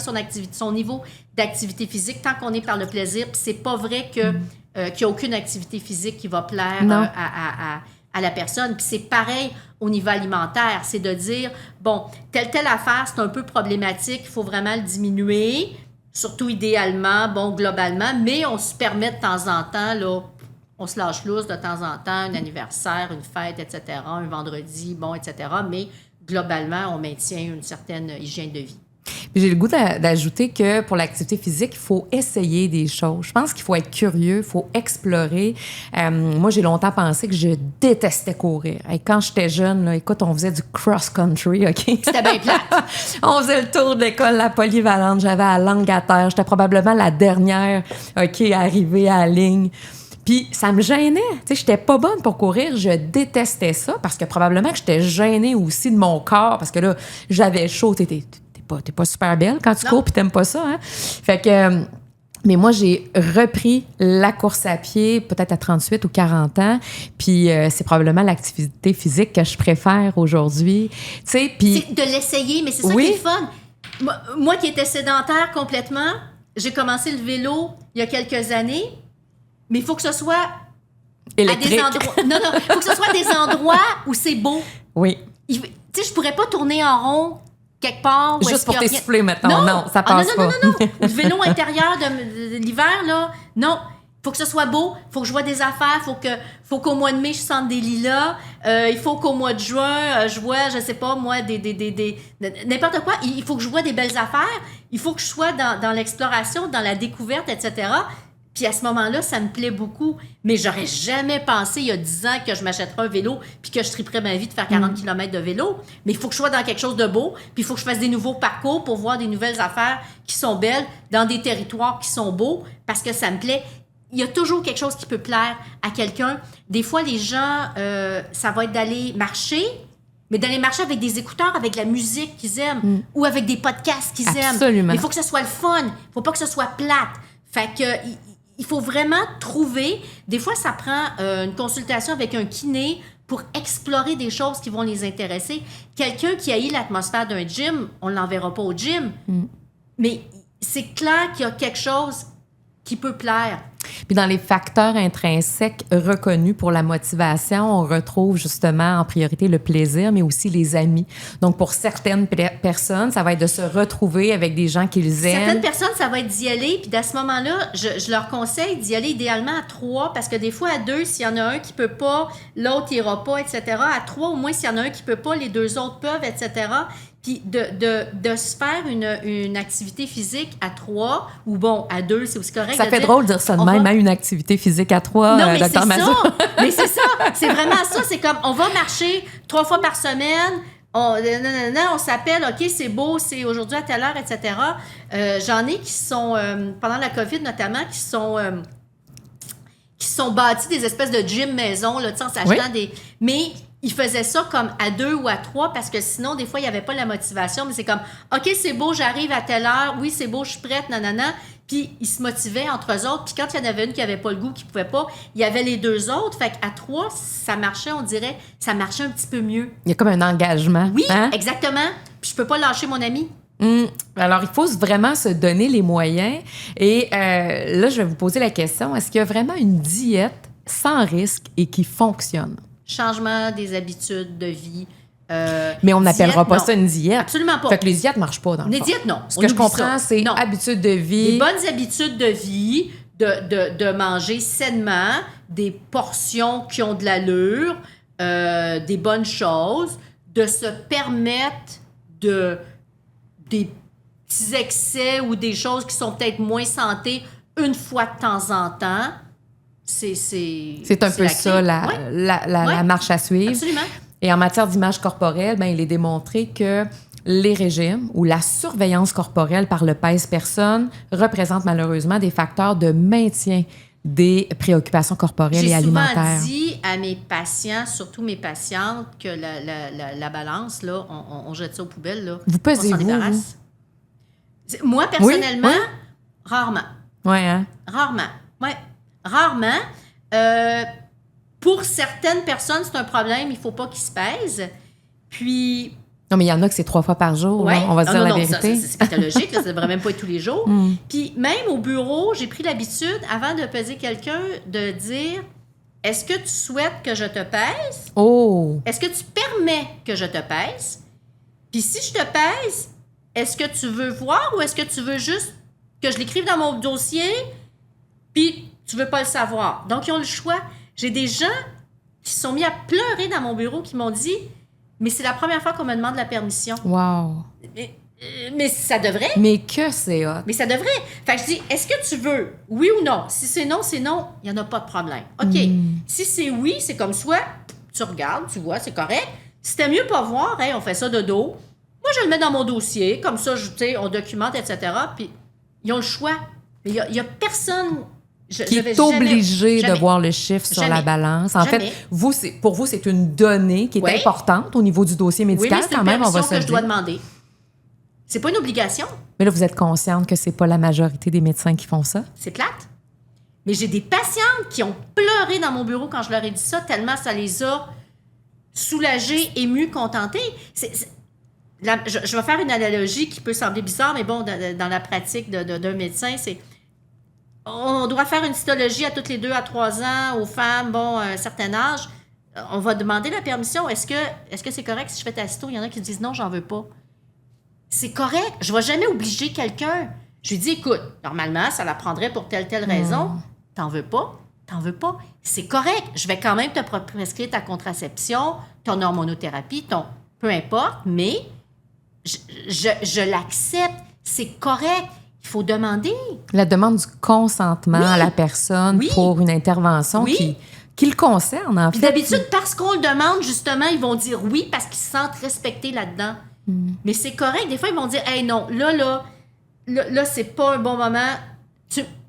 son niveau d'activité physique tant qu'on est par le plaisir. Puis c'est pas vrai qu'il n'y a aucune activité physique qui va plaire à la personne. Puis c'est pareil au niveau alimentaire. C'est de dire, bon, telle affaire, c'est un peu problématique, il faut vraiment le diminuer, surtout idéalement, bon, globalement, mais on se permet de temps en temps, là, on se lâche lousse de temps en temps, un anniversaire, une fête, etc., un vendredi, bon, etc., mais globalement, on maintient une certaine hygiène de vie. Puis j'ai le goût d'ajouter que pour l'activité physique, il faut essayer des choses. Je pense qu'il faut être curieux, il faut explorer. Moi, j'ai longtemps pensé que je détestais courir. Et quand j'étais jeune, là, écoute, on faisait du cross-country, OK? C'était bien plate. On faisait le tour de l'école, la polyvalente. J'avais la langue à terre. J'étais probablement la dernière, OK, arrivée à la ligne. Puis ça me gênait. Tu sais, j'étais pas bonne pour courir. Je détestais ça parce que probablement que j'étais gênée aussi de mon corps parce que là, j'avais chaud. T'es pas super belle quand tu cours puis t'aimes pas ça, hein? Fait que... mais moi, j'ai repris la course à pied peut-être à 38 ou 40 ans. Puis c'est probablement l'activité physique que je préfère aujourd'hui. Tu sais, puis... C'est de l'essayer, mais c'est ça qui est le fun. Moi qui étais sédentaire complètement, j'ai commencé le vélo il y a quelques années. Mais il faut que ce soit électrique. À des endroits. Non, il faut que ce soit des endroits où c'est beau. Oui. Tu sais, je pourrais pas tourner en rond quelque part. Juste pour t'essouffler, mettons. Non, ça passe pas. Non. Le vélo intérieur de l'hiver, là, non. Il faut que ce soit beau. Il faut que je vois des affaires. Faut qu'au mois de mai, je sente des lilas. Il faut qu'au mois de juin, je vois, je sais pas, moi, n'importe quoi. Il faut que je vois des belles affaires. Il faut que je sois dans l'exploration, dans la découverte, etc. Puis à ce moment-là, ça me plaît beaucoup. Mais j'aurais jamais pensé, il y a 10 ans, que je m'achèterais un vélo puis que je triperais ma vie de faire 40 km de vélo. Mais il faut que je sois dans quelque chose de beau. Puis il faut que je fasse des nouveaux parcours pour voir des nouvelles affaires qui sont belles dans des territoires qui sont beaux parce que ça me plaît. Il y a toujours quelque chose qui peut plaire à quelqu'un. Des fois, les gens, ça va être d'aller marcher, mais d'aller marcher avec des écouteurs, avec la musique qu'ils aiment ou avec des podcasts qu'ils aiment. Absolument. Mais il faut que ce soit le fun. Il ne faut pas que ce soit plate. Fait que... il faut vraiment trouver... Des fois, ça prend une consultation avec un kiné pour explorer des choses qui vont les intéresser. Quelqu'un qui haït l'atmosphère d'un gym, on ne l'enverra pas au gym. Mais c'est clair qu'il y a quelque chose qui peut plaire. Puis dans les facteurs intrinsèques reconnus pour la motivation, on retrouve justement en priorité le plaisir, mais aussi les amis. Donc pour certaines personnes, ça va être de se retrouver avec des gens qu'ils aiment. Certaines personnes, ça va être d'y aller, puis à ce moment-là, je leur conseille d'y aller idéalement à 3, parce que des fois à 2, s'il y en a un qui peut pas, l'autre ira pas, etc. À 3, au moins, s'il y en a un qui peut pas, les 2 autres peuvent, etc. Puis de se faire une activité physique à 3, ou bon, à 2, c'est aussi correct. Ça fait drôle de dire ça de même, hein, une activité physique à 3, Dr. Mazur. Mais c'est ça, c'est vraiment ça. C'est comme, on va marcher 3 fois par semaine, on s'appelle, OK, c'est beau, c'est aujourd'hui à telle heure, etc. J'en ai qui sont, pendant la COVID notamment, qui sont bâtis des espèces de gym maison, là, en s'achetant des... Mais ils faisaient ça comme à 2 ou à 3 parce que sinon, des fois, il n'y avait pas la motivation. Mais c'est comme, OK, c'est beau, j'arrive à telle heure. Oui, c'est beau, je suis prête, nanana. Puis ils se motivaient entre eux autres. Puis quand il y en avait une qui n'avait pas le goût, qui ne pouvait pas, il y avait les 2 autres. Fait qu'à 3, ça marchait, on dirait, ça marchait un petit peu mieux. Il y a comme un engagement. Oui, hein? exactement. Puis je peux pas lâcher mon ami. Alors, il faut vraiment se donner les moyens. Et là, je vais vous poser la question, est-ce qu'il y a vraiment une diète sans risque et qui fonctionne? Changement des habitudes de vie. Mais on n'appellera pas non. ça une diète. Absolument pas. Fait que les diètes ne marchent pas dans le fond. Les diètes, non. Ce que je comprends, c'est habitudes de vie. Des bonnes habitudes de vie, de manger sainement, des portions qui ont de l'allure, des bonnes choses, de se permettre des petits excès ou des choses qui sont peut-être moins santé une fois de temps en temps. C'est un peu ça, la marche à suivre. Absolument. Et en matière d'image corporelle, il est démontré que les régimes ou la surveillance corporelle par le pèse-personne représentent malheureusement des facteurs de maintien des préoccupations corporelles et alimentaires. J'ai souvent dit à mes patients, surtout mes patientes, que la balance, là, on jette ça aux poubelles. Là. Vous pesez-vous? On s'en débarrasse. Moi, personnellement, rarement. Oui, hein? Rarement. Oui, rarement. Pour certaines personnes, c'est un problème. Il ne faut pas qu'ils se pèsent. Puis... Non, mais il y en a que c'est 3 fois par jour. Ouais. On va se dire la vérité. C'est pathologique. Ça ne devrait même pas être tous les jours. Puis même au bureau, j'ai pris l'habitude, avant de peser quelqu'un, de dire, est-ce que tu souhaites que je te pèse? Oh! Est-ce que tu permets que je te pèse? Puis si je te pèse, est-ce que tu veux voir ou est-ce que tu veux juste que je l'écrive dans mon dossier puis tu veux pas le savoir? Donc, ils ont le choix. J'ai des gens qui se sont mis à pleurer dans mon bureau qui m'ont dit « Mais c'est la première fois qu'on me demande la permission. » Wow! Mais ça devrait. Mais que c'est hot. Mais ça devrait. Fait que je dis, est-ce que tu veux? Oui ou non? Si c'est non, il n'y en a pas de problème. OK. Si c'est oui, c'est comme soit, tu regardes, tu vois, c'est correct. Si t'aimes mieux pas voir, on fait ça de dos. Moi, je le mets dans mon dossier. Comme ça, on documente, etc. Puis, ils ont le choix. Mais il y a personne... qui est obligé de voir le chiffre sur la balance. En fait, pour vous, c'est une donnée qui est importante au niveau du dossier médical. Oui, mais quand même, on va se que je dois demander. C'est pas une obligation. Mais là, vous êtes consciente que c'est pas la majorité des médecins qui font ça? C'est plate. Mais j'ai des patientes qui ont pleuré dans mon bureau quand je leur ai dit ça, tellement ça les a soulagées, émues, contentées. Je vais faire une analogie qui peut sembler bizarre, mais bon, dans la pratique d'un médecin, c'est... On doit faire une cytologie à toutes les 2 à 3 ans aux femmes, à un certain âge. On va demander la permission. Est-ce que c'est correct si je fais ta cyto? Il y en a qui disent non, j'en veux pas. C'est correct. Je ne vais jamais obliger quelqu'un. Je lui dis, écoute, normalement, ça la prendrait pour telle raison. T'en veux pas? T'en veux pas? C'est correct. Je vais quand même te prescrire ta contraception, ton hormonothérapie, peu importe, mais je l'accepte. C'est correct. Il faut demander. La demande du consentement à la personne pour une intervention qui le concerne, en fait. D'habitude, parce qu'on le demande, justement, ils vont dire oui parce qu'ils se sentent respectés là-dedans. Mais c'est correct. Des fois, ils vont dire, hey, non, là, c'est pas un bon moment.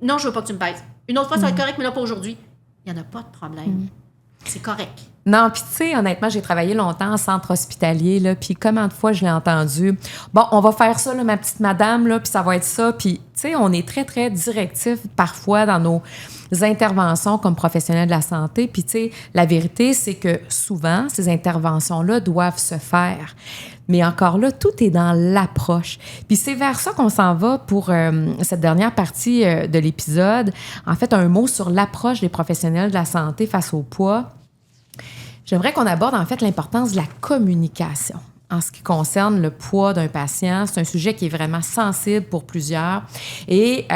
Non, je veux pas que tu me pèses. Une autre fois, ça va être correct, mais là, pas aujourd'hui. Il n'y en a pas de problème. C'est correct. Non, puis tu sais, honnêtement, j'ai travaillé longtemps en centre hospitalier, là, puis combien de fois je l'ai entendu. Bon, on va faire ça, là, ma petite madame, là, puis ça va être ça. Puis, tu sais, on est très, très directif parfois dans nos interventions comme professionnels de la santé. Puis, tu sais, la vérité, c'est que souvent, ces interventions-là doivent se faire. Mais encore là, tout est dans l'approche. Puis c'est vers ça qu'on s'en va pour cette dernière partie de l'épisode. En fait, un mot sur l'approche des professionnels de la santé face au poids. J'aimerais qu'on aborde en fait l'importance de la communication en ce qui concerne le poids d'un patient. C'est un sujet qui est vraiment sensible pour plusieurs. Et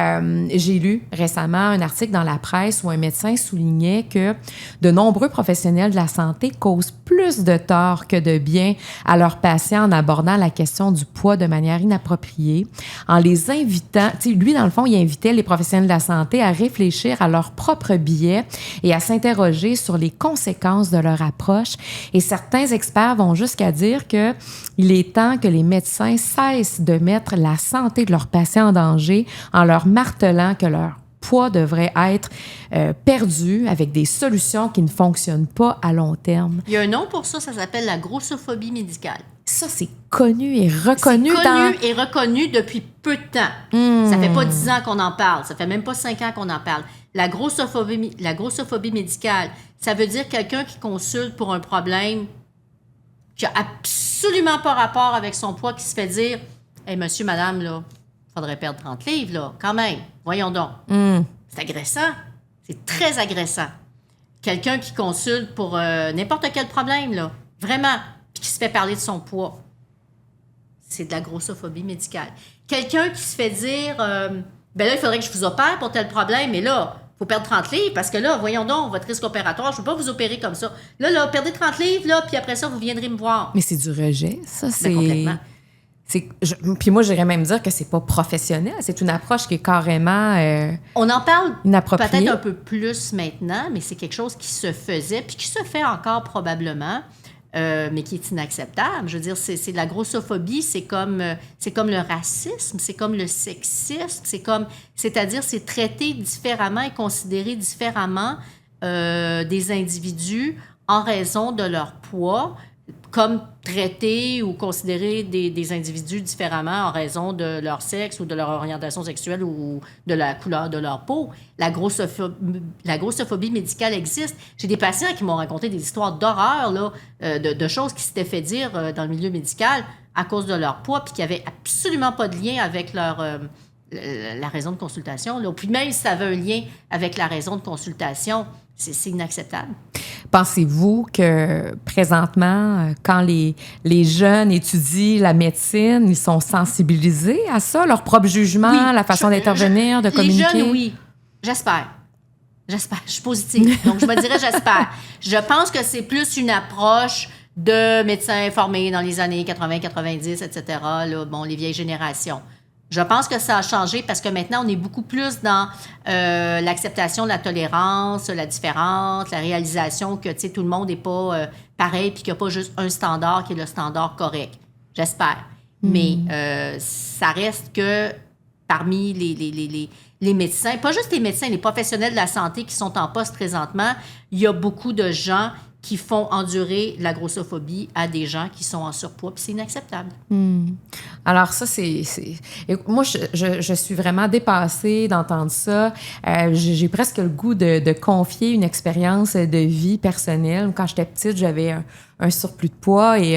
j'ai lu récemment un article dans la presse où un médecin soulignait que de nombreux professionnels de la santé causent plus de tort que de bien à leurs patients en abordant la question du poids de manière inappropriée, en les invitant... Lui, dans le fond, il invitait les professionnels de la santé à réfléchir à leur propre biais et à s'interroger sur les conséquences de leur approche. Et certains experts vont jusqu'à dire que il est temps que les médecins cessent de mettre la santé de leurs patients en danger en leur martelant que leur poids devrait être perdu avec des solutions qui ne fonctionnent pas à long terme. Il y a un nom pour ça, ça s'appelle la grossophobie médicale. Ça, c'est connu et reconnu. C'est connu et reconnu depuis peu de temps. Ça fait pas 10 ans qu'on en parle. Ça fait même pas 5 ans qu'on en parle. La grossophobie médicale, ça veut dire quelqu'un qui consulte pour un problème qui a absolument pas rapport avec son poids, qui se fait dire « Hey, monsieur, madame, là, faudrait perdre 30 livres, là, quand même. Voyons donc. C'est agressant. C'est très agressant. Quelqu'un qui consulte pour n'importe quel problème, là, vraiment, puis qui se fait parler de son poids. C'est de la grossophobie médicale. Quelqu'un qui se fait dire ben là, il faudrait que je vous opère pour tel problème, mais là, il faut perdre 30 livres, parce que là, voyons donc, votre risque opératoire, je ne peux pas vous opérer comme ça. Là, perdez 30 livres, là, puis après ça, vous viendrez me voir. Mais c'est du rejet, ça, c'est... Ben, complètement. Puis moi, j'irais même dire que c'est pas professionnel. C'est une approche qui est carrément on en parle inappropriée. Peut-être un peu plus maintenant, mais c'est quelque chose qui se faisait, puis qui se fait encore probablement, mais qui est inacceptable. Je veux dire, c'est de la grossophobie, c'est comme le racisme, c'est comme le sexisme, c'est-à-dire c'est traiter différemment et considérer différemment des individus en raison de leur poids, comme traiter ou considérer des individus différemment en raison de leur sexe ou de leur orientation sexuelle ou de la couleur de leur peau. La grossophobie médicale existe. J'ai des patients qui m'ont raconté des histoires d'horreur, là, de choses qui s'étaient fait dire dans le milieu médical à cause de leur poids, puis qui n'avaient absolument pas de lien avec la raison de consultation. Là. Puis même si ça avait un lien avec la raison de consultation, c'est inacceptable. Pensez-vous que présentement, quand les jeunes étudient la médecine, ils sont sensibilisés à ça, leur propre jugement, oui, la façon d'intervenir, de communiquer? Les jeunes, oui. J'espère. Je suis positive. Donc, je me dirais j'espère. Je pense que c'est plus une approche de médecins formés dans les années 80, 90, etc., là, bon, les vieilles générations. Je pense que ça a changé parce que maintenant, on est beaucoup plus dans l'acceptation de la tolérance, la différence, la réalisation que, tu sais, tout le monde n'est pas pareil puis qu'il n'y a pas juste un standard qui est le standard correct. J'espère. Mais ça reste que parmi les médecins, pas juste les médecins, les professionnels de la santé qui sont en poste présentement, il y a beaucoup de gens qui font endurer la grossophobie à des gens qui sont en surpoids, puis c'est inacceptable. Alors ça, et moi, je suis vraiment dépassée d'entendre ça. J'ai presque le goût de confier une expérience de vie personnelle. Quand j'étais petite, j'avais un surplus de poids et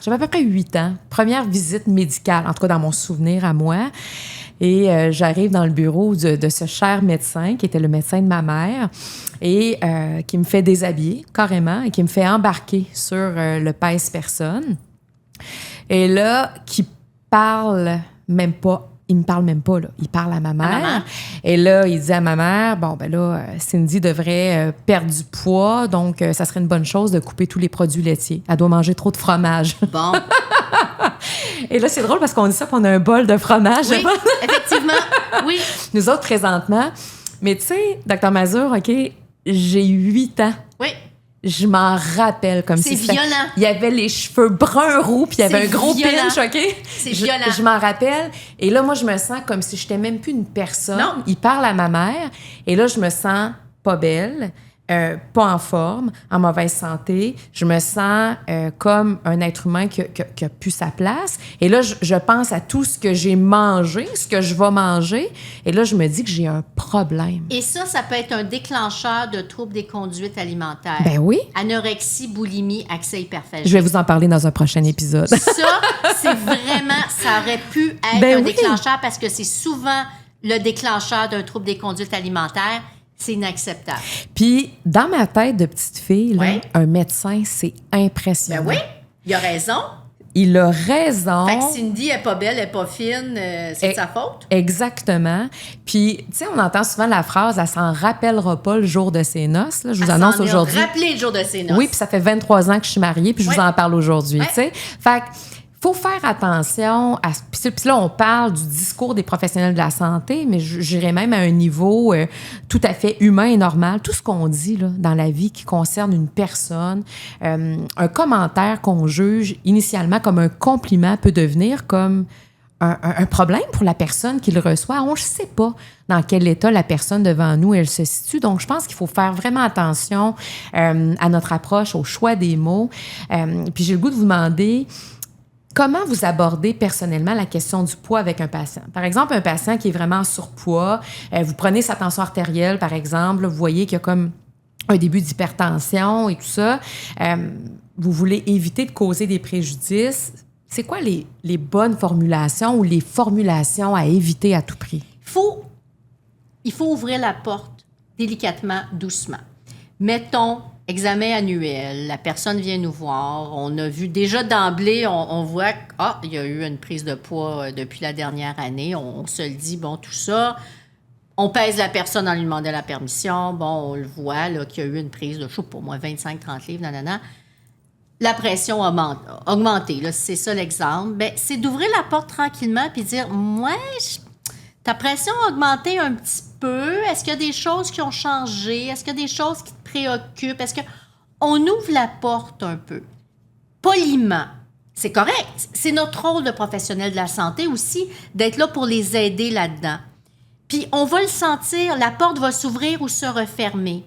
j'avais à peu près 8 ans. Première visite médicale, en tout cas dans mon souvenir à moi. Et j'arrive dans le bureau de ce cher médecin, qui était le médecin de ma mère, et qui me fait déshabiller carrément et qui me fait embarquer sur le pèse-personne. Et là, qui parle même pas, il me parle même pas, là. Il parle à ma mère. Et là, il dit à ma mère, bon, ben là, Cindy devrait perdre du poids, donc ça serait une bonne chose de couper tous les produits laitiers. Elle doit manger trop de fromage. Bon. Et là, c'est drôle parce qu'on dit ça qu'on a un bol de fromage. Oui, effectivement, oui. Nous autres, présentement. Mais tu sais, Dr Mazur, OK, j'ai 8 ans. Oui. Je m'en rappelle comme si c'était... C'est violent. Il y avait les cheveux bruns roux, puis il y avait un gros violent. pinch, OK? C'est violent. Je m'en rappelle. Et là, moi, je me sens comme si j'étais même plus une personne. Non. Il parle à ma mère. Et là, je me sens pas belle. Pas en forme, en mauvaise santé. Je me sens comme un être humain qui a plus sa place. Et là, je pense à tout ce que j'ai mangé, ce que je vais manger. Et là, je me dis que j'ai un problème. Et ça peut être un déclencheur de troubles des conduites alimentaires. Ben oui. Anorexie, boulimie, accès hyperphagique. Je vais vous en parler dans un prochain épisode. Ça, c'est vraiment... Ça aurait pu être un déclencheur parce que c'est souvent le déclencheur d'un trouble des conduites alimentaires. C'est inacceptable. Puis, dans ma tête de petite fille, là, un médecin, c'est impressionnant. Ben oui, il a raison. Il a raison. Fait que Cindy n'est pas belle, elle n'est pas fine, c'est de sa faute. Exactement. Puis, tu sais, on entend souvent la phrase « elle s'en rappellera pas le jour de ses noces ». Je vous annonce aujourd'hui. Elle s'en est rappelé le jour de ses noces. Oui, puis ça fait 23 ans que je suis mariée, puis je vous en parle aujourd'hui, tu sais. Fait que faut faire attention à... Puis là, on parle du discours des professionnels de la santé, mais j'irais même à un niveau tout à fait humain et normal. Tout ce qu'on dit là, dans la vie qui concerne une personne, un commentaire qu'on juge initialement comme un compliment peut devenir comme un problème pour la personne qui le reçoit. On ne sait pas dans quel état la personne devant nous, elle se situe. Donc, je pense qu'il faut faire vraiment attention à notre approche, au choix des mots. Puis j'ai le goût de vous demander... Comment vous abordez personnellement la question du poids avec un patient? Par exemple, un patient qui est vraiment en surpoids, vous prenez sa tension artérielle, par exemple, là, vous voyez qu'il y a comme un début d'hypertension et tout ça. Vous voulez éviter de causer des préjudices. C'est quoi les bonnes formulations ou les formulations à éviter à tout prix? Il faut ouvrir la porte délicatement, doucement. Mettons... Examen annuel, la personne vient nous voir, on a vu déjà d'emblée, on voit qu'il y a eu une prise de poids depuis la dernière année, on se le dit, bon, tout ça, on pèse la personne en lui demandant la permission, bon, on le voit, là, qu'il y a eu une prise de, je sais pas moi, 25-30 livres, nanana. La pression a augmenté, là, c'est ça l'exemple. Bien, c'est d'ouvrir la porte tranquillement puis dire, ta pression a augmenté un petit peu. Est-ce qu'il y a des choses qui ont changé? Est-ce qu'il y a des choses qui te préoccupent? Est-ce qu'on ouvre la porte un peu? Poliment. C'est correct. C'est notre rôle de professionnel de la santé aussi, d'être là pour les aider là-dedans. Puis on va le sentir, la porte va s'ouvrir ou se refermer.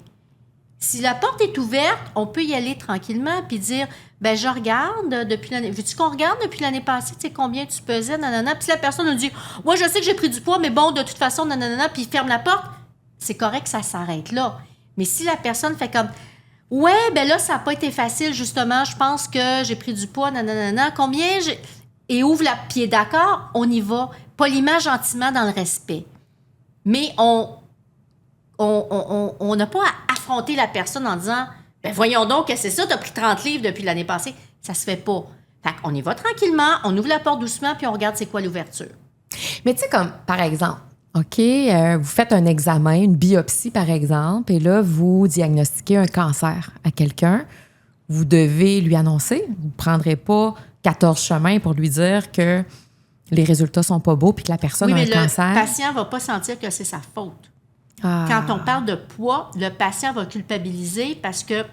Si la porte est ouverte, on peut y aller tranquillement puis dire, ben je regarde depuis l'année... Veux-tu qu'on regarde depuis l'année passée, tu sais, combien tu pesais, nanana? Puis si la personne nous dit, moi, je sais que j'ai pris du poids, mais bon, de toute façon, nanana, puis ferme la porte, c'est correct que ça s'arrête là. Mais si la personne fait comme, ouais, ben là, ça n'a pas été facile, justement, je pense que j'ai pris du poids, nanana, combien j'ai... Et ouvre la... Puis d'accord, on y va, poliment, gentiment, dans le respect. Mais on n'a pas à affronter la personne en disant « Ben voyons donc, que c'est ça, t'as pris 30 livres depuis l'année passée. » Ça se fait pas. Fait qu'on y va tranquillement, on ouvre la porte doucement, puis on regarde c'est quoi l'ouverture. Mais tu sais, comme, par exemple, OK, vous faites un examen, une biopsie, par exemple, et là, vous diagnostiquez un cancer à quelqu'un. vous devez lui annoncer. Vous ne prendrez pas 14 chemins pour lui dire que les résultats sont pas beaux puis que la personne a un cancer. Le patient ne va pas sentir que c'est sa faute. Ah. Quand on parle de poids, le patient va culpabiliser parce que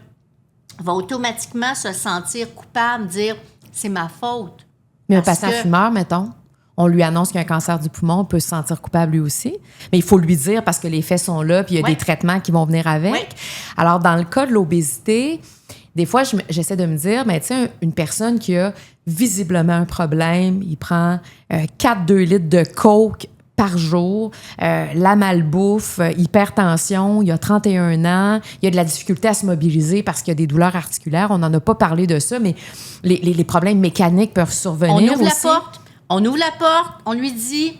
va automatiquement se sentir coupable, dire « c'est ma faute ». Mais un patient fumeur, mettons, on lui annonce qu'il y a un cancer du poumon, on peut se sentir coupable lui aussi. Mais il faut lui dire parce que les faits sont là puis il y a des traitements qui vont venir avec. Oui. Alors, dans le cas de l'obésité, des fois, j'essaie de me dire, mais tu sais, une personne qui a visiblement un problème, il prend 4-2 litres de coke par jour, la malbouffe, hypertension, il a 31 ans, il a de la difficulté à se mobiliser parce qu'il y a des douleurs articulaires. On n'en a pas parlé de ça, mais les problèmes mécaniques peuvent survenir aussi. On ouvre la porte, on lui dit,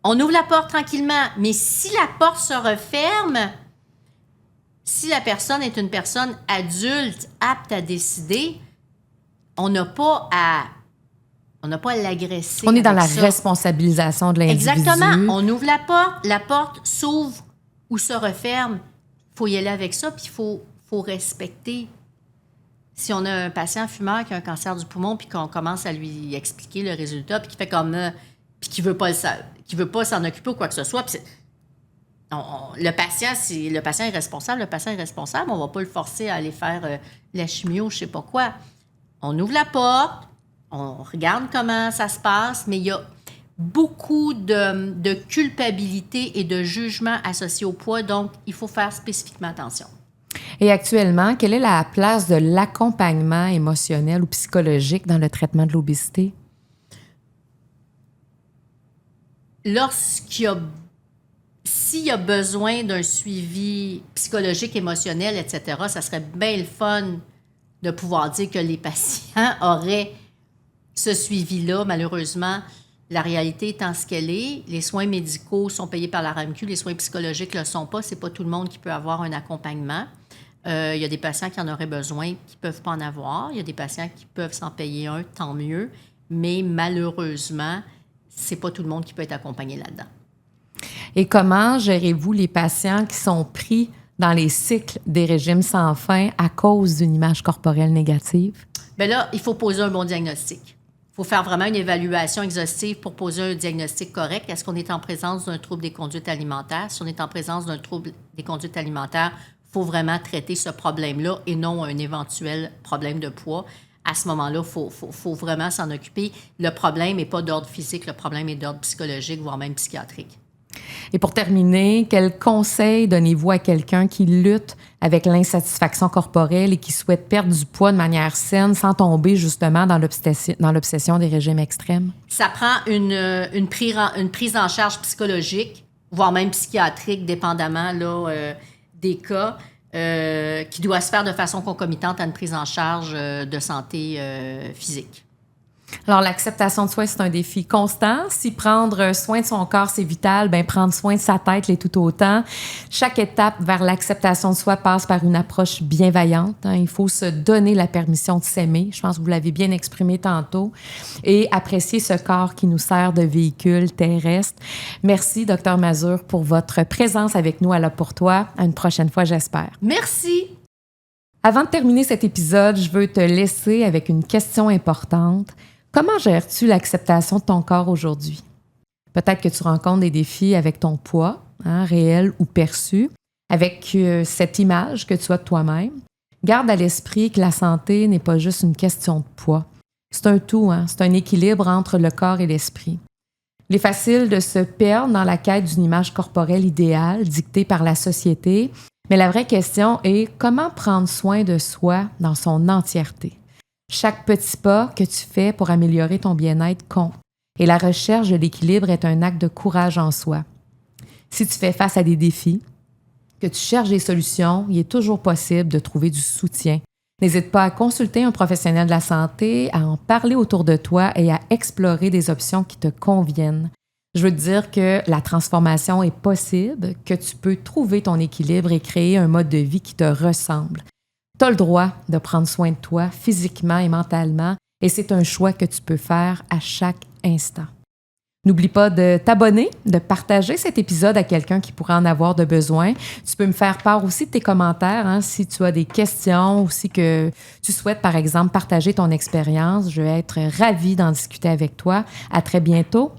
on ouvre la porte tranquillement, mais si la porte se referme, si la personne est une personne adulte, apte à décider, on n'a pas à l'agresser. On est dans la responsabilisation de l'individu. Exactement. On ouvre la porte s'ouvre ou se referme. Il faut y aller avec ça, puis il faut respecter. Si on a un patient fumeur qui a un cancer du poumon, puis qu'on commence à lui expliquer le résultat, puis qu'il fait comme puis qu'il veut pas s'en occuper ou quoi que ce soit, puis le patient est responsable, on va pas le forcer à aller faire la chimio, je sais pas quoi. On ouvre la porte, on regarde comment ça se passe, mais il y a beaucoup de culpabilité et de jugement associés au poids, donc il faut faire spécifiquement attention. Et actuellement, quelle est la place de l'accompagnement émotionnel ou psychologique dans le traitement de l'obésité? S'il y a besoin d'un suivi psychologique, émotionnel, etc., ça serait bien le fun de pouvoir dire que les patients auraient ce suivi-là. Malheureusement, la réalité étant ce qu'elle est, les soins médicaux sont payés par la RAMQ, les soins psychologiques ne le sont pas. Ce n'est pas tout le monde qui peut avoir un accompagnement. Il y a des patients qui en auraient besoin, qui ne peuvent pas en avoir. Il y a des patients qui peuvent s'en payer un, tant mieux. Mais malheureusement, ce n'est pas tout le monde qui peut être accompagné là-dedans. Et comment gérez-vous les patients qui sont pris dans les cycles des régimes sans fin à cause d'une image corporelle négative? Bien là, il faut poser un bon diagnostic. Il faut faire vraiment une évaluation exhaustive pour poser un diagnostic correct. Est-ce qu'on est en présence d'un trouble des conduites alimentaires? Si on est en présence d'un trouble des conduites alimentaires, il faut vraiment traiter ce problème-là et non un éventuel problème de poids. À ce moment-là, il faut vraiment s'en occuper. Le problème n'est pas d'ordre physique, le problème est d'ordre psychologique, voire même psychiatrique. Et pour terminer, quel conseil donnez-vous à quelqu'un qui lutte avec l'insatisfaction corporelle et qui souhaite perdre du poids de manière saine sans tomber justement dans l'obsession des régimes extrêmes? Ça prend une prise en charge psychologique, voire même psychiatrique, dépendamment des cas, qui doit se faire de façon concomitante à une prise en charge de santé physique. Alors, l'acceptation de soi, c'est un défi constant. Si prendre soin de son corps, c'est vital, bien, prendre soin de sa tête l'est tout autant. Chaque étape vers l'acceptation de soi passe par une approche bienveillante. Il faut se donner la permission de s'aimer. Je pense que vous l'avez bien exprimé tantôt. Et apprécier ce corps qui nous sert de véhicule terrestre. Merci, Dr Mazur, pour votre présence avec nous à Là pour toi. À une prochaine fois, j'espère. Merci. Avant de terminer cet épisode, je veux te laisser avec une question importante. Comment gères-tu l'acceptation de ton corps aujourd'hui? Peut-être que tu rencontres des défis avec ton poids, réel ou perçu, avec cette image que tu as de toi-même. Garde à l'esprit que la santé n'est pas juste une question de poids. C'est un tout, c'est un équilibre entre le corps et l'esprit. Il est facile de se perdre dans la quête d'une image corporelle idéale dictée par la société, mais la vraie question est comment prendre soin de soi dans son entièreté? Chaque petit pas que tu fais pour améliorer ton bien-être compte. Et la recherche de l'équilibre est un acte de courage en soi. Si tu fais face à des défis, que tu cherches des solutions, il est toujours possible de trouver du soutien. N'hésite pas à consulter un professionnel de la santé, à en parler autour de toi et à explorer des options qui te conviennent. Je veux te dire que la transformation est possible, que tu peux trouver ton équilibre et créer un mode de vie qui te ressemble. Tu as le droit de prendre soin de toi physiquement et mentalement et c'est un choix que tu peux faire à chaque instant. N'oublie pas de t'abonner, de partager cet épisode à quelqu'un qui pourrait en avoir de besoin. Tu peux me faire part aussi de tes commentaires, hein, si tu as des questions ou si que tu souhaites, par exemple, partager ton expérience. Je vais être ravie d'en discuter avec toi. À très bientôt.